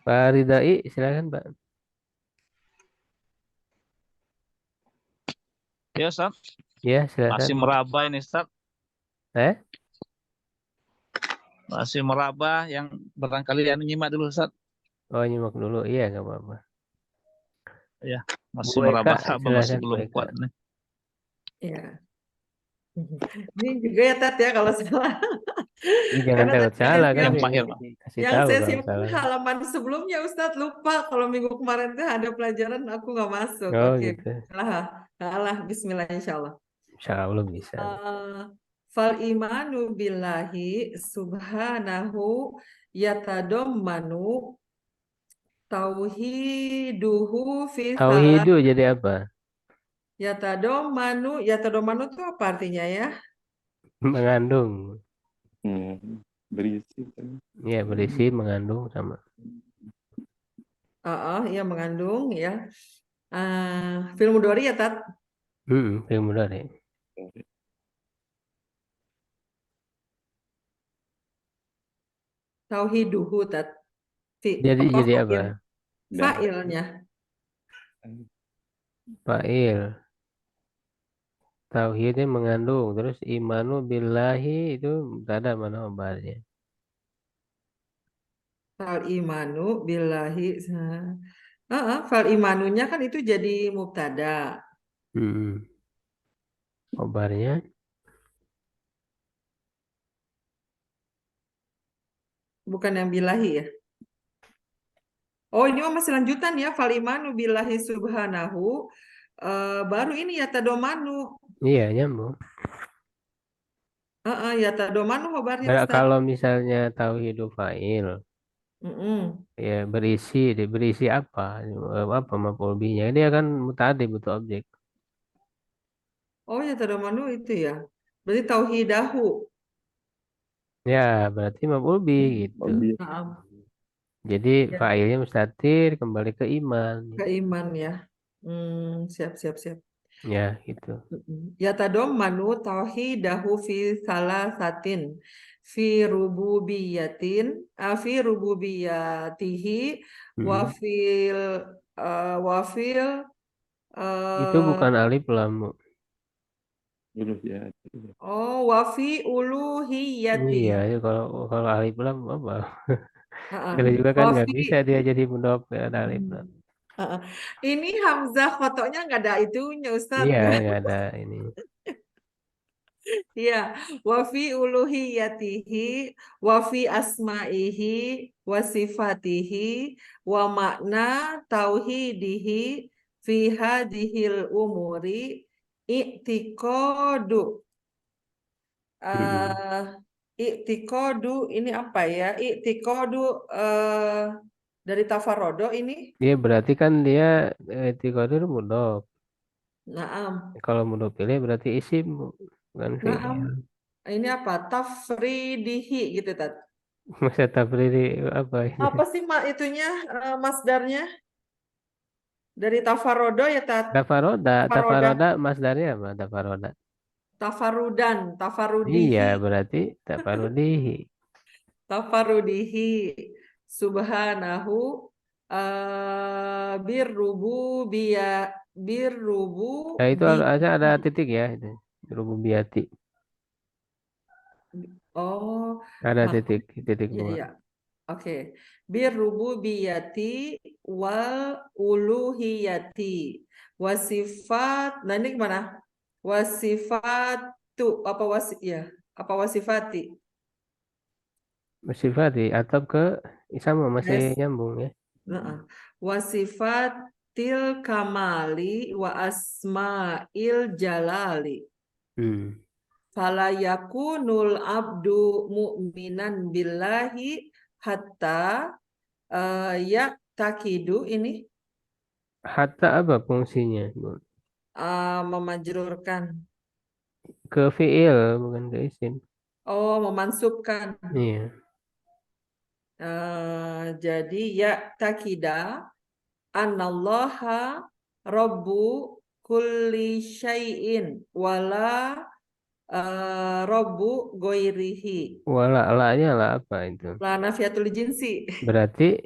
Pak Ridai, silakan Pak. Ya, Ustaz. Ya, Masih silakan. meraba ini, Ustaz. Eh? Masih meraba yang barangkali yang nyimak dulu, Ustaz. Oh, nyimak dulu. Iya, nggak apa-apa. Ya, Bu masih Eka, meraba-raba, masih silakan Bu belum Eka. kuat nih. Ya. Ini juga ya Tat ya kalau salah. Ini jangan Karena takut tadi salah kan Yang ini Pak Irma. kasih yang tahu saya kalau siapkan salah. halaman sebelumnya Ustadz lupa kalau minggu kemarin tuh ada pelajaran aku nggak masuk. Oh, Oke, gitu. Bismillah. Allah, Bismillah insya Allah. Insya Allah bisa. Fal imanu billahi subhanahu yatadommanu tauhiduhu fi salah. Tauhidu jadi apa? Yatadommanu itu apa artinya ya? Mengandung. Berisi kan. Ya, berisi, mengandung sama. Ya mengandung ya. Film mudhari ya Tat. Film mudhari. Tauhiduhu Tat. Jadi apa? Fa'il. Fa'ilnya. Fa'il. Tauhidnya mengandung. Terus imanu billahi itu tak ada mana obatnya. Fal imanu billahi. Fal imanunya kan itu jadi mubtada. Hmm. Obarnya. Bukan yang billahi ya. Oh ini mah masih lanjutan ya. Fal imanu billahi subhanahu. Baru ini ya tadomanu. Iya, nyambung. Ya tadomanu khobarnya Ustaz. Kalau misalnya tauhidu fa'il, Mm-mm. ya berisi apa? Apa maf'ul bihnya? Ini akan muta'addi butuh objek. Oh ya tadomanu itu ya. Berarti tauhidahu. Ya, berarti maf'ul bih gitu. Nah, Jadi ya, fa'ilnya mustatir kembali ke iman. ke iman ya. Siap siap siap. Ya, gitu. Yatadommanu tauhidahu fi salasatin fi rububiyatihi wa Hmm. fil wa fil Itu eh, bukan alif lam. Ya. wa fi Iya, uluhiyati. itu kalau alif lam apa? Heeh. Kalau juga kan Wa nggak fi bisa dia jadi mudhof ke ada alif lam. heeh. Ini Hamzah kotonya nggak ada itunya Ustadz. Iya, nggak ada ini. Iya, wa fi uluhiyatihi wa fi asma'ihi wa sifatihi wa makna tauhidihi fi hadhil umuri i'tiqadu Hmm. eh i'tiqadu ini apa ya? I'tiqadu dari tafarodo ini. Dia berarti kan dia tikodir mudhof. Naam. Kalau mudhof pilih berarti isim bukan Naam. fi'il. Ini apa? Tafridihi gitu, Tat. Masa tabriri apa ini? Apa sih itunya masdarnya? Dari tafarodo ya Tafaroda, tafaroda, tafaroda masdarnya apa? Tafaroda. tafarudan, Iya, tafarudihi, berarti tafarudihi. tafarudihi, subhanahu, Nah, itu birrubu harusnya ada titik ya itu. Rububiyati. Oh, Ada maka titik ya dua. ya. Oke. Birrububiyati wal uluhiyati wasifat. Nah, ini gimana? Wasifatu apa ya? Apa wasifati? Bersifat atau ke sama masih Yes. nyambung ya. Heeh. Wasifatil kamali wa asma'il jalali. Hmm. Fala yakunul abdu mu'minan billahi hatta ya takidu ini Hatta apa fungsinya? memajrurkan. Ke fiil bukan ke isim. Oh, memansubkan. Iya. Jadi ya takida anallaha rabbu kulli syai'in wala rabbu goirihi. Wala la-nya lah apa itu? La nafiatul jinsi. Berarti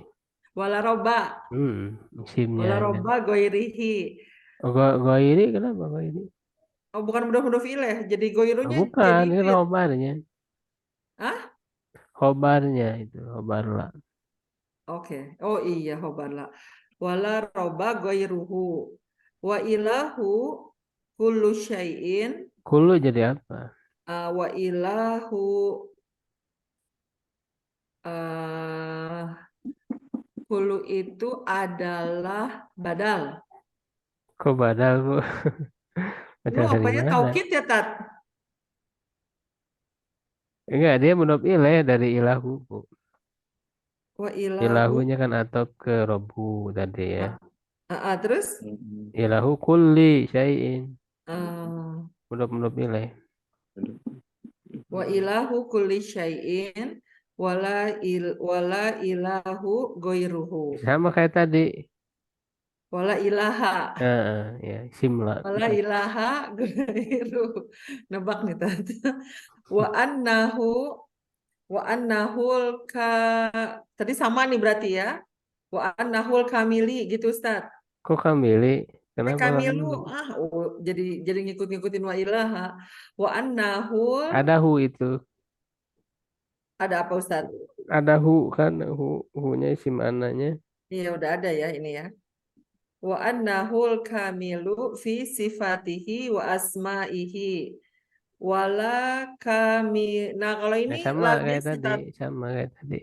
Wala robba. isimnya Wala kan. robba goirihi. Oh, ini kenapa ini? Oh, bukan mudhof ilaih. Jadi Oh, goirunya jadi bukan, ini fi'il. khobarnya. Hah? Khobarnya itu, khobar la. Oke. Oh iya, hobarla. Wala roba goiruhu. Wa ilahu kullu syai'in. Kulu jadi apa? Wa ilahu uh, kullu itu adalah badal. Kok badal kok? Lu Badal apa dari ya? mana? Taukid ya, Tat? Enggak, dia mudhof ilaih dari ilahu. Wa ilahu. Ilahunya kan atau ke robu tadi ya. Terus? Ilahu kulli syai'in. Uh, Mudhof ilaih. wa ilahu kulli syai'in wala ilahu goiruhu. Sama kayak tadi. Wala ilaha. Ya, simla. Wala ilaha goiruhu. Nebak nih tadi. Wa annahu wa annahul ka tadi sama nih berarti ya. Wa annahul kamili gitu Ustaz. Kok kamili? Kenapa Kamilu kamili? jadi ngikut-ngikutin wa ilaha. Wa annahul Ada hu itu. ada apa Ustaz? Ada hu kan, hu-nya isim ananya. Iya udah ada ya ini ya. Wa annahul kamilu fi sifatihi wa asma'ihi wala kami. Nah, kalau Ya, ini sama lamnya kayak tadi, sitat sama kayak tadi.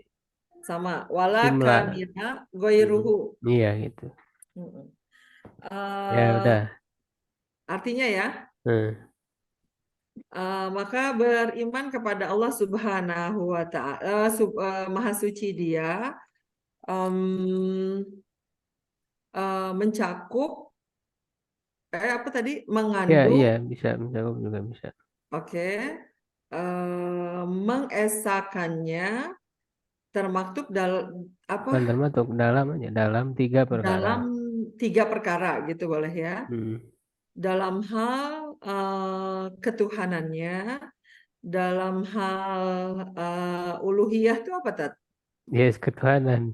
sama wala Simla. kamila goiruhu. Iya gitu. Mm-mm. Ya Eh, udah. artinya ya, Hmm. maka beriman kepada Allah Subhanahu wa Ta'ala, Maha Suci Dia, em, mencakup apa tadi Ya, mengandung, iya bisa mencakup juga bisa. oke, mengesakannya termaktub dalam apa Bukan termasuk dalam aja, dalam 3 perkara. dalam 3 perkara gitu boleh ya. Hmm. Dalam hal ketuhanannya, dalam hal uluhiyah itu apa Tat? Yes, ketuhanan.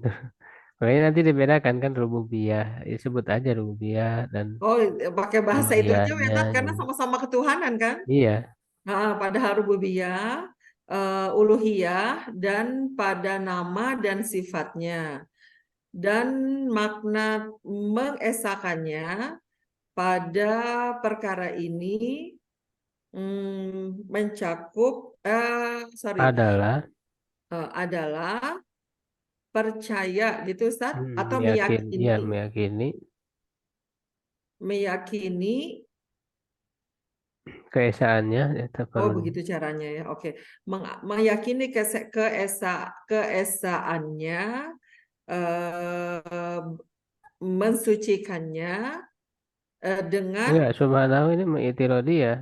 Makanya nanti dibedakan kan rububiyah. Ya, sebut aja rububiyah dan Oh, pakai bahasa itu aja ya uluhiyahnya. Tat, karena sama-sama ketuhanan kan? Iya, Padahal rububiyah, uluhiyah, dan pada nama dan sifatnya. Dan makna mengesakannya pada perkara ini mencakup adalah adalah percaya gitu Ustaz atau ya meyakini meyakini keesaannya ya terpenuhi. begitu caranya ya. Oke. Meyakini keesaannya, eh, mensucikannya dengan Enggak, subhanahu ini mengitirodi ya.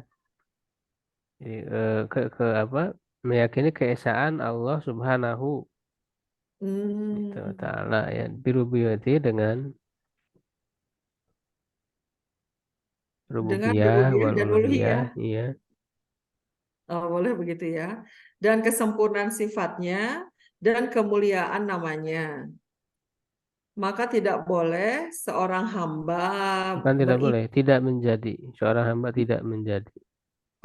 Jadi, ke apa? Meyakini keesaan Allah Subhanahu hmm, gitu, Ta'ala ya. Birububiyati dengan dengan rububiyah rububiyah wal dan uluhiyah, uluhiyah. iya. Boleh begitu ya. Dan kesempurnaan sifatnya dan kemuliaan namanya. Maka tidak boleh seorang hamba Bukan tidak boleh, tidak menjadi. Seorang hamba tidak menjadi.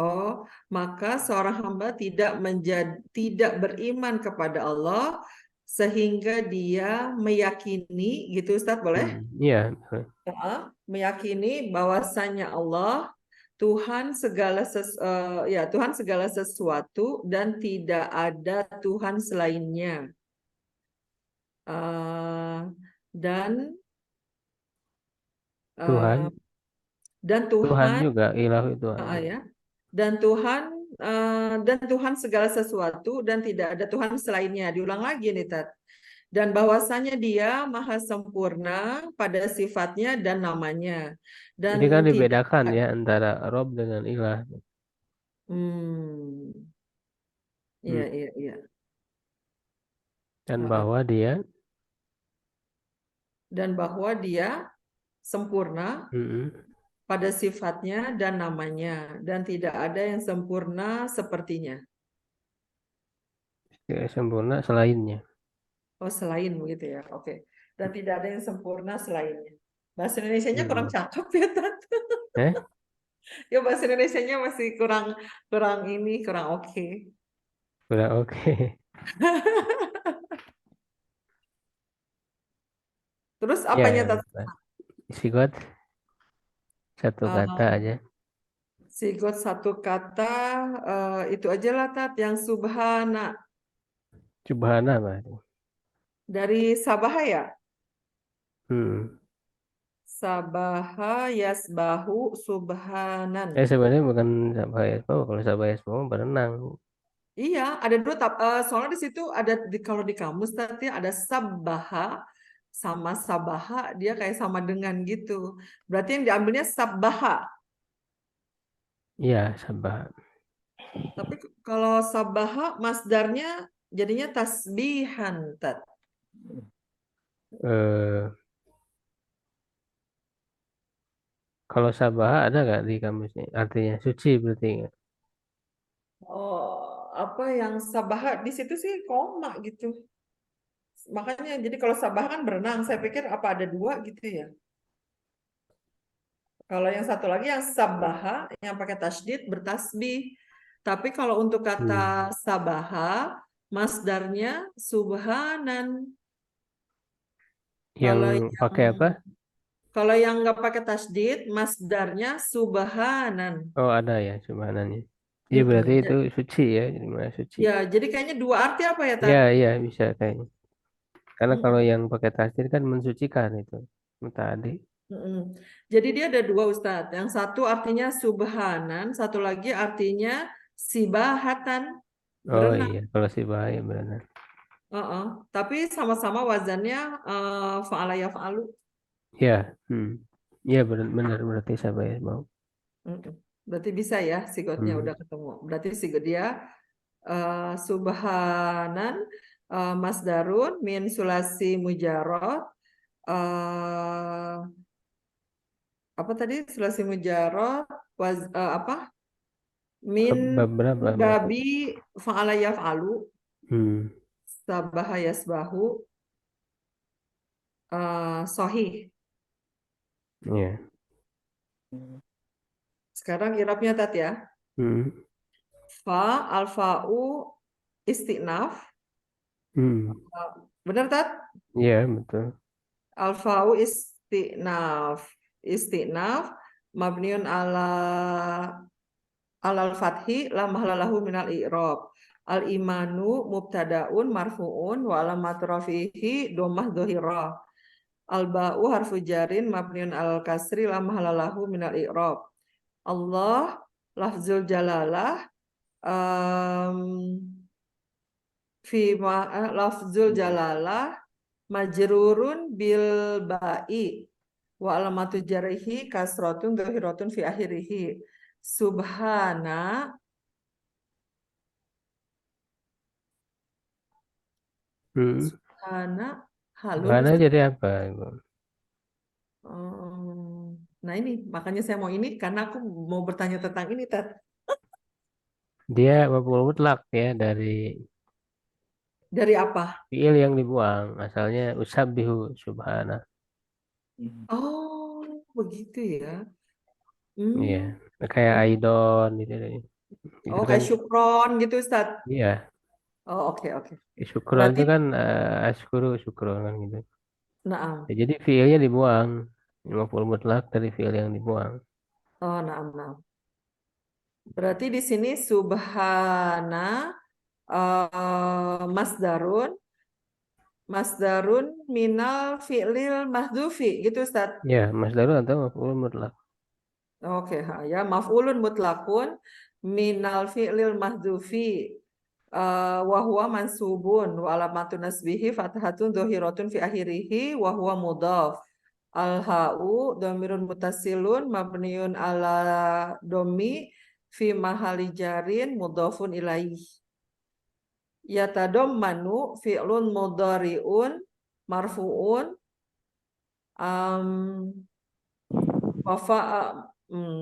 Oh, maka seorang hamba tidak beriman kepada Allah sehingga dia meyakini, gitu Ustadz, boleh? Iya, betul. Meyakini bahwasanya Allah Tuhan segala sesuatu dan tidak ada Tuhan selainnya. Eh, dan Tuhan, eh, dan Tuhan Tuhan juga, ilahu Tuhan. ya dan Tuhan segala sesuatu dan tidak ada Tuhan selainnya. Diulang lagi nih, Tat. Dan bahwasanya Dia maha sempurna pada sifatnya dan namanya. Ini kan Dan tidak dibedakan ya antara Rob dengan ilah. hmm, Hmm. iya. Dan bahwa dia Dan bahwa Dia sempurna pada sifatnya dan namanya, dan tidak ada yang sempurna sepertinya. tidak sempurna selainnya. Oh, selain begitu ya. Oke. Dan tidak ada yang sempurna selainnya. Bahasa Indonesianya kurang cakep ya, Tat. Ya, bahasa Indonesianya masih kurang kurang oke. Kurang oke. Terus Ya, apanya, ya, Tat? sigot satu kata Eh, aja. Sigot satu kata, itu aja lah, Tat, yang subhana. Subhana apa? Dari Sabaha ya? Hmm. Sabaha yasbahu subhanan. Sebenarnya bukan Sabayas Bowo. Kalau Sabayas Bowo berenang. Iya, ada dua. Soalnya di situ ada kalau di kamus tadi ada sabaha sama sabaha, dia kayak sama dengan gitu. Berarti yang diambilnya sabaha. Iya, Sabah. Tapi kalau sabaha masdarnya jadinya tasbihan, Tat. Eh, kalau Sabah ada nggak di kamusnya? Artinya suci berarti nggak? Oh, apa yang sabaha di situ sih koma gitu. Makanya jadi kalau sabaha kan berenang, saya pikir apa ada dua gitu ya. Kalau yang satu lagi yang sabaha yang pakai tasydid bertasbih. Tapi kalau untuk kata sabaha masdarnya subhanan. Yang pakai apa? Kalau yang nggak pakai tasydid masdarnya subhanan. Oh, ada ya subhananya. Iya berarti itu suci ya, jadi mana suci. Ya, jadi kayaknya dua arti apa ya, Tat? Iya, iya bisa kayaknya. Karena kalau Mm-mm. yang pakai tasdid kan mensucikan itu. Tadi. Mm-mm. Jadi dia ada dua, Ustadz. Yang satu artinya subhanan, satu lagi artinya sibahatan, Oh berenang. iya, kalau si bahaya benar. Tapi sama-sama wazannya fa'ala yaf'alu. Ya, iya benar berarti Sabayas Bowo. Mm-mm. Berarti bisa ya sigotnya Hmm. udah ketemu. Berarti sigot dia subhanan masdarun min sulasi mujarot apa tadi sulasi mujarot apa min Beberapa berarti. babi fa'ala yaf'alu Hmm. sabaha yasbahu sohih. Iya. Sekarang irabnya, Tat, ya. Hmm. Fa alfa'u istinaf. Hmm. Benar, Tat? Iya betul. Alfa'u istinaf mabniun alal fathi la mahlalahu minal i'rab. Al imanu mubtadaun marfuun wa alamatu rafihi dhammah dhahirah. Al ba'u harfu jarin mabniun al kasri la mahlalahu minal i'rab. Allah lafzul jalalah um, lafzul jalalah majrurun bil ba'i wa alamatu jarihi kasratun dhahiratun fi akhirih. Subhana Hmm. subhana halun, Bahana Ustaz. jadi apa, Ibu? Nah ini makanya saya mau ini karena aku mau bertanya tentang ini, Tat. Dia maf'ul mutlak ya dari Dari apa? fiil yang dibuang. Asalnya usabbihu subhana. Oh, begitu ya. Iya, Hmm. kayak Aidon gitu. Itu Oh, kan, kayak syukron gitu, Ustaz. iya, Oh, oke, oke. syukron Berarti, itu kan askuru syukron kan gitu. naam. Ya, jadi fiilnya dibuang. Maf'ul mutlak dari fiil yang dibuang. Oh, naam, naam. Berarti di sini subhana masdarun, masdarun minal fi'lil mahdufi gitu, Ustaz. Ya, masdarun atau maf'ul mutlak. Oke, ya, maf'ulun mutlakun minal fi'lil mahdufi wa huwa mansubun wa alamatun nasbihi fathatun dhahiratun fi akhirih wa huwa mudhaf. Al ha'u dhamirun mutasilun mabniun ala domi fi mahali jarin mudhafun ilaih. Yatadammanu fi'lun mudhari'un marfu'un um, wafa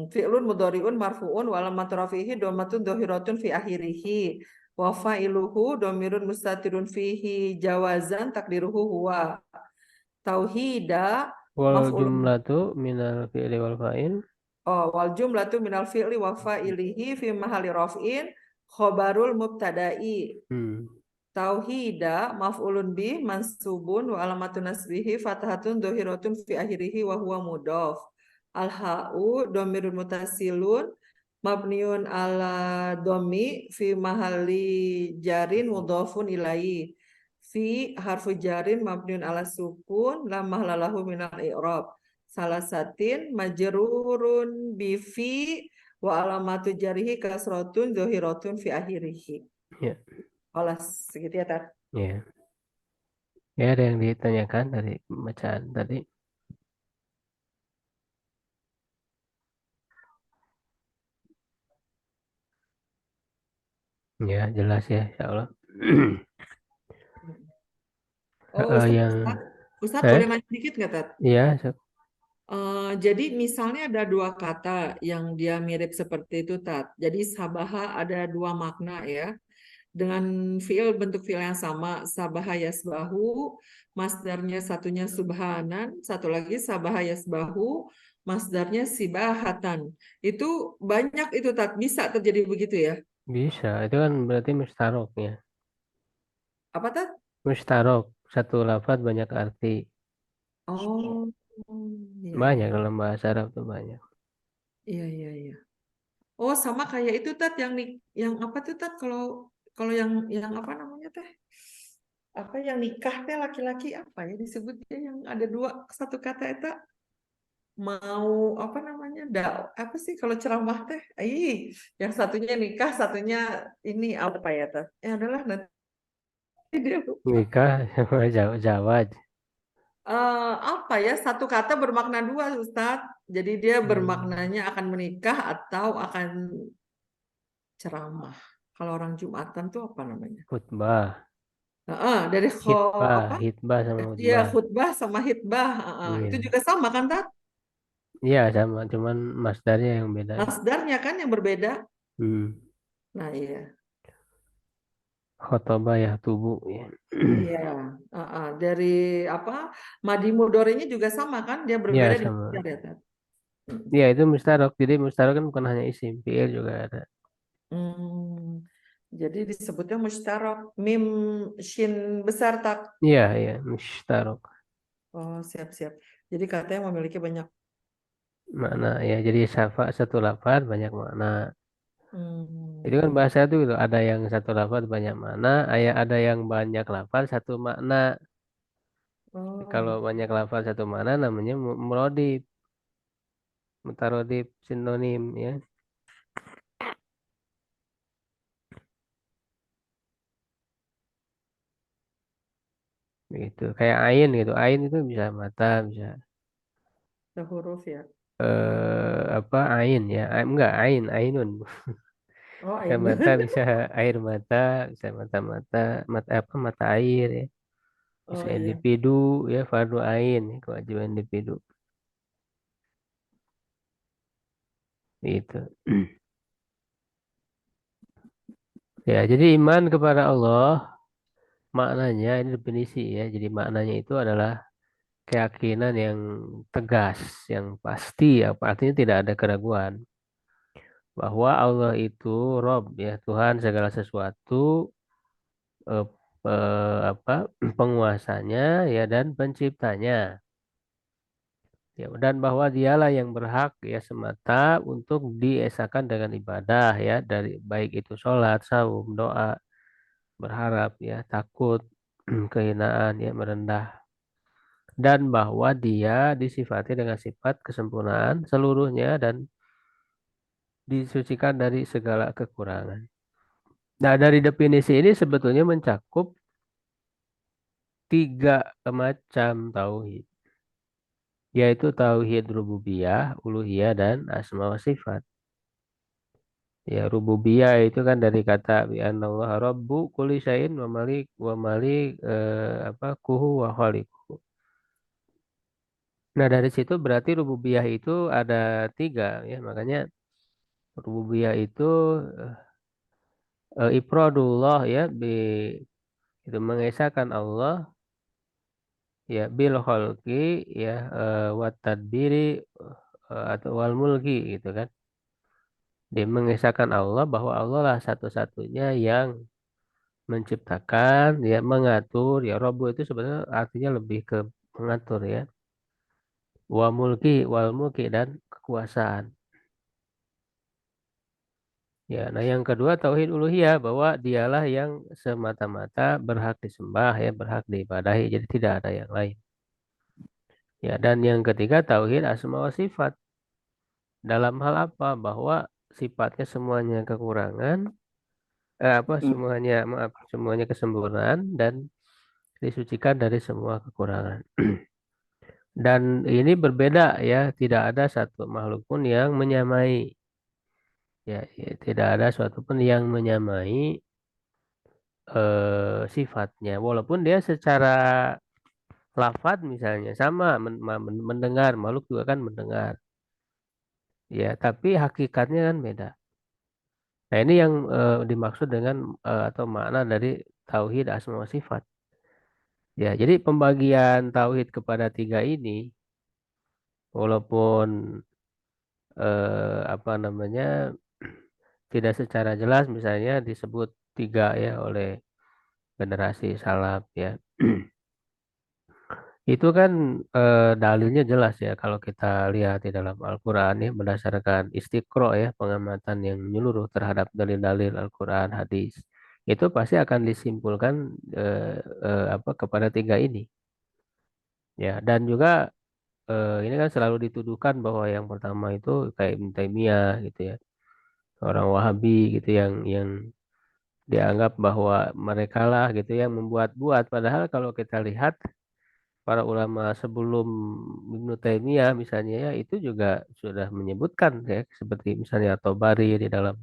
fi'lun mudhari'un marfu'un wa alamat rafihi dhammatun dhahiratun fi akhirih wa fa'iluhu dhamirun mustatirun fihi jawazan takdiruhu huwa tauhida Wal maf'ulun jumlatu minal fi'li wal fa'il. wal jumlatu minal fi'li wa fa'ilihi fi mahali raf'in khobarul mubtada'i Hmm. tauhida maf'ulun bih mansubun wa alamatun nasbihi fatahatun dhahiratun fi akhirih wa huwa mudhaf al ha'u dhamirun mutasilun mabniun ala dhammi fi mahalli jarin mudhafun ilaihi fi harfu jarin mabniun ala sukun la mahlalahu minal i'rab salasatin majrurun bi fi wa alamatu jarihi kasratun dhahiratun fi akhirih. Ya, Olah segitu ya, Tat. ya. Ya, ada yang ditanyakan dari bacaan tadi. Ya, jelas ya, insya Allah. Oh, Ustaz, Yang, Ustaz boleh eh, nanya sedikit nggak, Tat? iya, Jadi misalnya ada dua kata yang dia mirip seperti itu, Tat. Jadi sabaha ada dua makna ya. Dengan fiil bentuk fiil yang sama, sabaha yasbahu, masdarnya satunya subhanan, satu lagi sabaha yasbahu, masdarnya sibahatan. Itu banyak itu, Tat. Bisa terjadi begitu ya? bisa. Itu kan berarti mustarok ya. Apa, Tat? Mustarok, satu lafaz banyak arti. Oh, iya, iya. Banyak dalam bahasa Arab tuh banyak. Iya, iya, iya. Oh, sama kayak itu Tat yang apa tuh Tat kalau kalau yang apa namanya teh? Apa yang nikah teh laki-laki apa ya disebutnya yang ada dua satu kata itu mau apa namanya? Apa sih kalau ceramah teh? Yang satunya nikah, satunya ini apa ya Tat? Adalah nanti dia lupa. Nikah sama zawaj. Apa ya? Satu kata bermakna dua Ustadz. Jadi dia Hmm, bermaknanya akan menikah atau akan ceramah. Kalau orang Jumatan tuh apa namanya? khutbah, Dari hitbah, apa? hitbah sama Ya khutbah. khutbah sama hitbah. Itu Iya, juga sama kan, Tat? iya sama, cuman masdarnya yang beda. Masdarnya kan yang berbeda. Hmm. Nah, iya. Khotobah ya tubuh ya. Iya. Dari apa? Madi mudorenya juga sama kan? Dia Iya berbeda di masdar sama. ya, Tat? Iya itu mustarok. Jadi mustarok kan bukan hanya isim, fiil juga ada. Hmm, jadi disebutnya mustarok. Mim shin besar tak? Iya, iya, mustarok. Oh, siap-siap. Jadi katanya memiliki banyak. Makna ya. Jadi syafa satu lafaz banyak makna. Itu kan Hmm. bahasa itu gitu. Ada yang satu lafaz banyak makna, ada yang banyak lafaz satu makna. Kalau Oh, banyak lafaz satu makna namanya murodif, mutarodif, sinonim ya. Gitu. Kayak ain gitu. Ain itu bisa mata, bisa huruf ya. apa ain ya. Enggak ain, ainun. Oh, Bisa Ain. mata, bisa air mata, bisa mata-mata, mata apa mata air ya. Bisa Oh iya. individu ya, fardu ain ya, kewajiban individu. Itu. Ya, jadi iman kepada Allah maknanya ini definisi ya. Jadi maknanya itu adalah keyakinan yang tegas, yang pasti, apa artinya tidak ada keraguan bahwa Allah itu Rob ya, Tuhan segala sesuatu, eh, apa penguasanya ya dan penciptanya. Ya, dan bahwa dialah yang berhak ya semata untuk diesakan dengan ibadah ya, dari baik itu sholat, saum, doa, berharap ya, takut, kehinaan ya, merendah, dan bahwa dia disifati dengan sifat kesempurnaan seluruhnya dan disucikan dari segala kekurangan. Nah, dari definisi ini sebetulnya mencakup tiga macam tauhid, yaitu tauhid rububiyah, uluhiyah, dan asma wa sifat. Ya, rububiyah itu kan dari kata bi Allah rabbu kulli syai'in wa malik kuhu wa khaliquhu. Nah, dari situ berarti rububiyah itu ada tiga ya, makanya rububiyah itu ifradullah ya, itu mengesahkan Allah ya bil khalqi ya, wat tadbiri, atau wal mulki gitu kan. Dia mengesahkan Allah bahwa Allah lah satu-satunya yang menciptakan ya, mengatur ya. Robo itu sebenarnya artinya lebih ke mengatur ya, wa mulki wal mulki, dan kekuasaan ya. Nah, yang kedua tauhid uluhiyah, bahwa dialah yang semata-mata berhak disembah ya, berhak diibadahi, jadi tidak ada yang lain ya. Dan yang ketiga tauhid asma wa sifat, dalam hal apa, bahwa sifatnya semuanya kekurangan, semuanya, maaf, semuanya kesempurnaan dan disucikan dari semua kekurangan. Dan ini berbeda ya, tidak ada satu makhluk pun yang menyamai ya, tidak ada suatu pun yang menyamai sifatnya, walaupun dia secara lafaz misalnya sama, mendengar, makhluk juga kan mendengar ya, tapi hakikatnya kan beda. Nah, ini yang dimaksud dengan atau makna dari tauhid asma wa sifat ya. Jadi pembagian tauhid kepada tiga ini, walaupun apa namanya, tidak secara jelas misalnya disebut tiga ya oleh generasi salaf ya. Itu kan dalilnya jelas ya, kalau kita lihat di dalam Al-Quran ya, berdasarkan istiqro ya, pengamatan yang menyeluruh terhadap dalil-dalil Al-Quran, hadis, itu pasti akan disimpulkan kepada tiga ini ya. Dan juga ini kan selalu dituduhkan bahwa yang pertama itu kayak Ibnu Taimiyah gitu ya, orang Wahabi gitu, yang dianggap bahwa mereka lah gitu yang membuat-buat, padahal kalau kita lihat para ulama sebelum Ibnu Taimiyah misalnya ya, itu juga sudah menyebutkan ya, seperti misalnya At-Tabari di dalam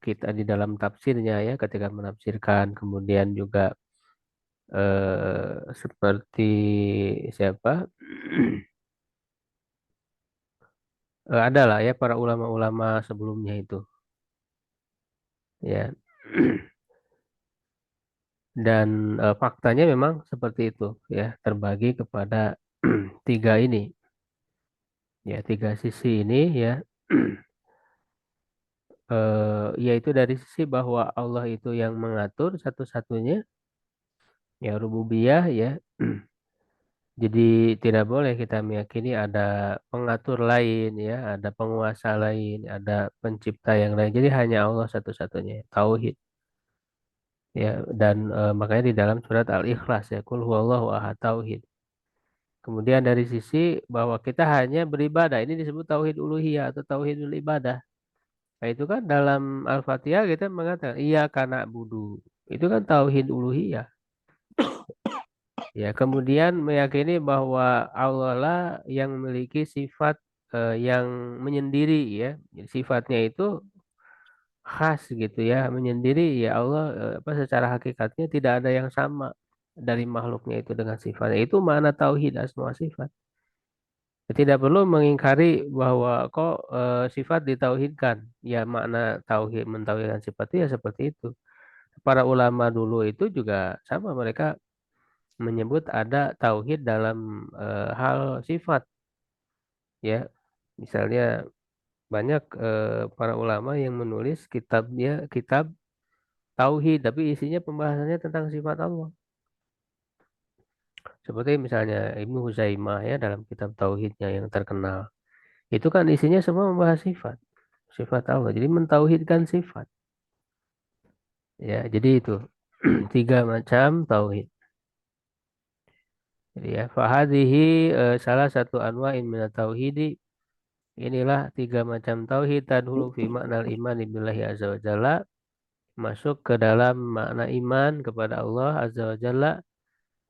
kita di dalam tafsirnya ya, ketika menafsirkan, kemudian juga seperti siapa adalah ya para ulama-ulama sebelumnya itu ya. Dan faktanya memang seperti itu ya, terbagi kepada tiga ini ya, tiga sisi ini ya. Yaitu dari sisi bahwa Allah itu yang mengatur satu-satunya ya, rububiyah ya. Jadi tidak boleh kita meyakini ada pengatur lain ya, ada penguasa lain, ada pencipta yang lain. Jadi hanya Allah satu-satunya, tauhid ya. Dan makanya di dalam surat Al-Ikhlas ya, Qul huwallahu ahad, tauhid. Kemudian dari sisi bahwa kita hanya beribadah, ini disebut tauhid uluhiyah atau tauhidul ibadah. Nah, itu kan dalam Al-Fatihah kita mengatakan iya karena budu. Itu kan tauhid uluhiyah. Ya, kemudian meyakini bahwa Allah lah yang memiliki sifat yang menyendiri ya. Jadi sifatnya itu khas gitu ya, menyendiri ya. Allah secara hakikatnya tidak ada yang sama dari makhluknya itu dengan sifatnya. Itu makna tauhid asma wa sifat. Tidak perlu mengingkari bahwa kok sifat ditauhidkan. Ya, makna tauhid, mentauhidkan sifat itu ya seperti itu. Para ulama dulu itu juga sama, mereka menyebut ada tauhid dalam hal sifat, ya. Misalnya banyak para ulama yang menulis kitab tauhid, tapi isinya pembahasannya tentang sifat Allah. Seperti misalnya Ibnu Huzaimah ya dalam kitab tauhidnya yang terkenal. Itu kan isinya semua membahas sifat Allah. Jadi mentauhidkan sifat. Ya, jadi itu tiga macam tauhid. Jadi ya, fahadihi salah satu anwa'in minat tauhidi. Inilah tiga macam tauhid tadhulu fi makna iman billahi azza wa jalla, masuk ke dalam makna iman kepada Allah azza wa jalla,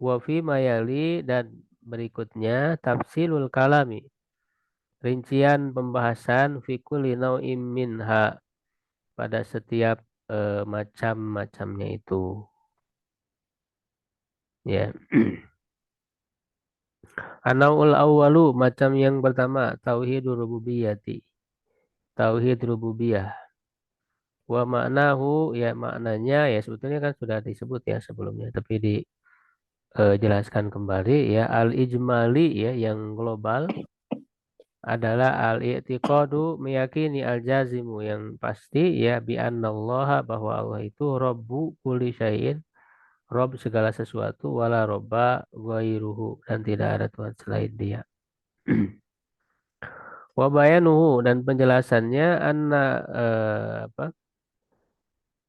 wa fi mayali, dan berikutnya tafsilul kalami, rincian pembahasan fi kulli nau'im minha, pada setiap macam-macamnya itu. Ya. Anaul awwalu, macam yang pertama, tauhidur rububiyati. Tauhid rububiyah. Wa maknahu, ya maknanya ya sebetulnya kan sudah disebut ya sebelumnya, tapi dijelaskan kembali ya. Al-ijmali ya yang global adalah al-i'tiqadu, meyakini, al-jazimu yang pasti ya, bi annallaha, bahwa Allah itu rabbu kulli syai'in, Rob segala sesuatu, wala robba ghairuhu, dan tidak ada Tuhan selain Dia. Wa bayanuhu, dan penjelasannya apa?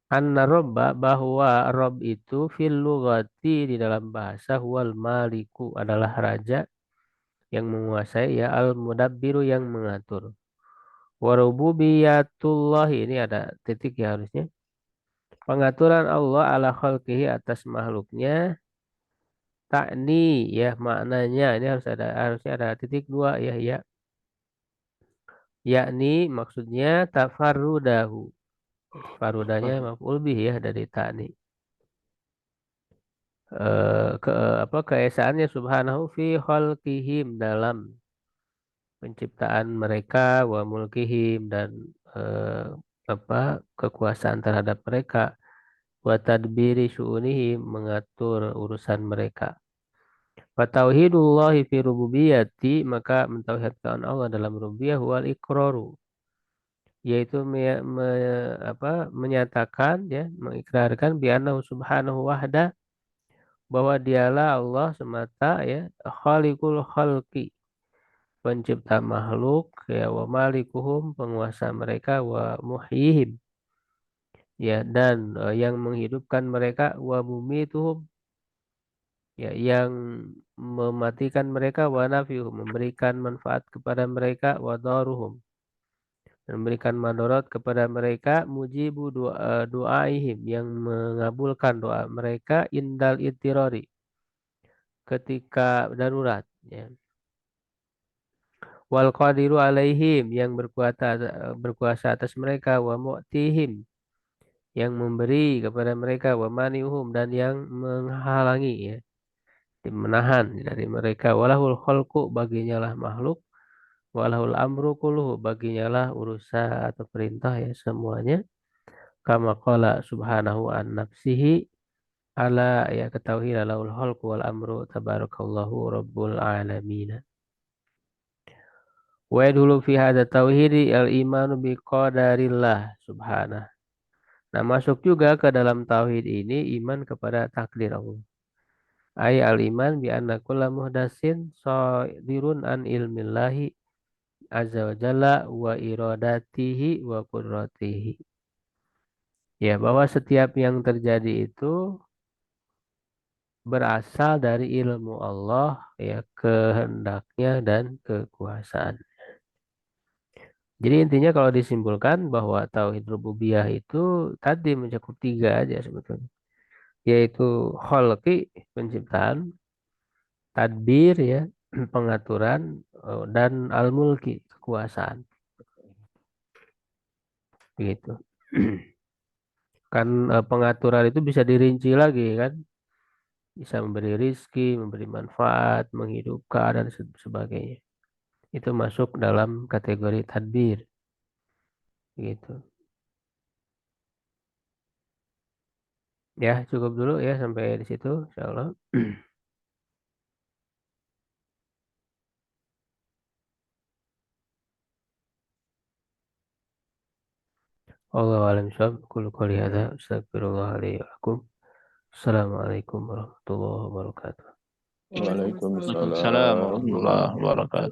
Anna robba, bahwa rob itu fil lughati, di dalam bahasa, huwal maliku, adalah raja yang menguasai, ya, al mudabbiru, yang mengatur. Wa rububiyatullah, ini ada titik ya harusnya. Pengaturan Allah ala khalqihi, atas makhluknya, takni ya maknanya, ini harusnya ada titik dua ya, yakni maksudnya tafarrudahu, farudanya maf'ul bih ya dari takni, ke apa, keesaannya subhanahu fi khalqihim, dalam penciptaan mereka, wa mulkihim, dan eh, apa, kekuasaan terhadap mereka, wa tadbiri syu'unihim, mengatur urusan mereka. Wa tauhidullahi fi rububiyati, maka mentauhidkan Allah dalam rububiyah, wal iqraru, yaitu menyatakan ya, mengikrarkan bi annahu subhanahu wahda, bahwa dialah Allah semata ya, khaliqul khalqi, pencipta makhluk ya, wa malikuhum, penguasa mereka, wa muhyihim ya, dan yang menghidupkan mereka, wa mumituhum ya, yang mematikan mereka, wa nafiuhum, memberikan manfaat kepada mereka, wa daruhum, dan memberikan madarat kepada mereka, mujibu doaihim, yang mengabulkan doa mereka, indal ittirori, ketika darurat ya. Wal qadiru alaihim, yang berkuasa atas mereka, wa mu'tihim, yang memberi kepada mereka, wa maniuhum, dan yang menghalangi ya, menahan dari mereka, walahul khalqu, baginya lah makhluk, walahul amru kulluhu, baginya lah urusan atau perintah ya semuanya, kama qala subhanahu an nafsihi, ala ya, ketahui lahul khalqu wal amru tabarakallahu rabbul alamin. Wa yadhulu fi hadza tauhidi al imanu bi qadarillah subhanahu. Nah, masuk juga ke dalam tauhid ini iman kepada takdir Allah. Ay al iman bi anna kulla muhdatsin sadirun an ilmillahi azza wa jalla wa iradatihi wa qudratihi. Ya, bahwa setiap yang terjadi itu berasal dari ilmu Allah ya, kehendaknya dan kekuasaan. Jadi intinya kalau disimpulkan bahwa tauhid rububiyah itu tadi mencakup tiga aja sebetulnya, yaitu kholqi, penciptaan, tadbir ya, pengaturan, dan al-mulki, kekuasaan. Begitu. Kan pengaturan itu bisa dirinci lagi kan, bisa memberi rizki, memberi manfaat, menghidupkan, dan sebagainya. Itu masuk dalam kategori tadbir. Gitu. Ya, cukup dulu ya sampai di situ, insyaallah. Wallahu a'lam bishawab. Qul qouli hadza astaghfirullah li wa lakum. Assalamualaikum warahmatullahi wabarakatuh. Waalaikumsalam Waalaikumsalam warahmatullahi wabarakatuh.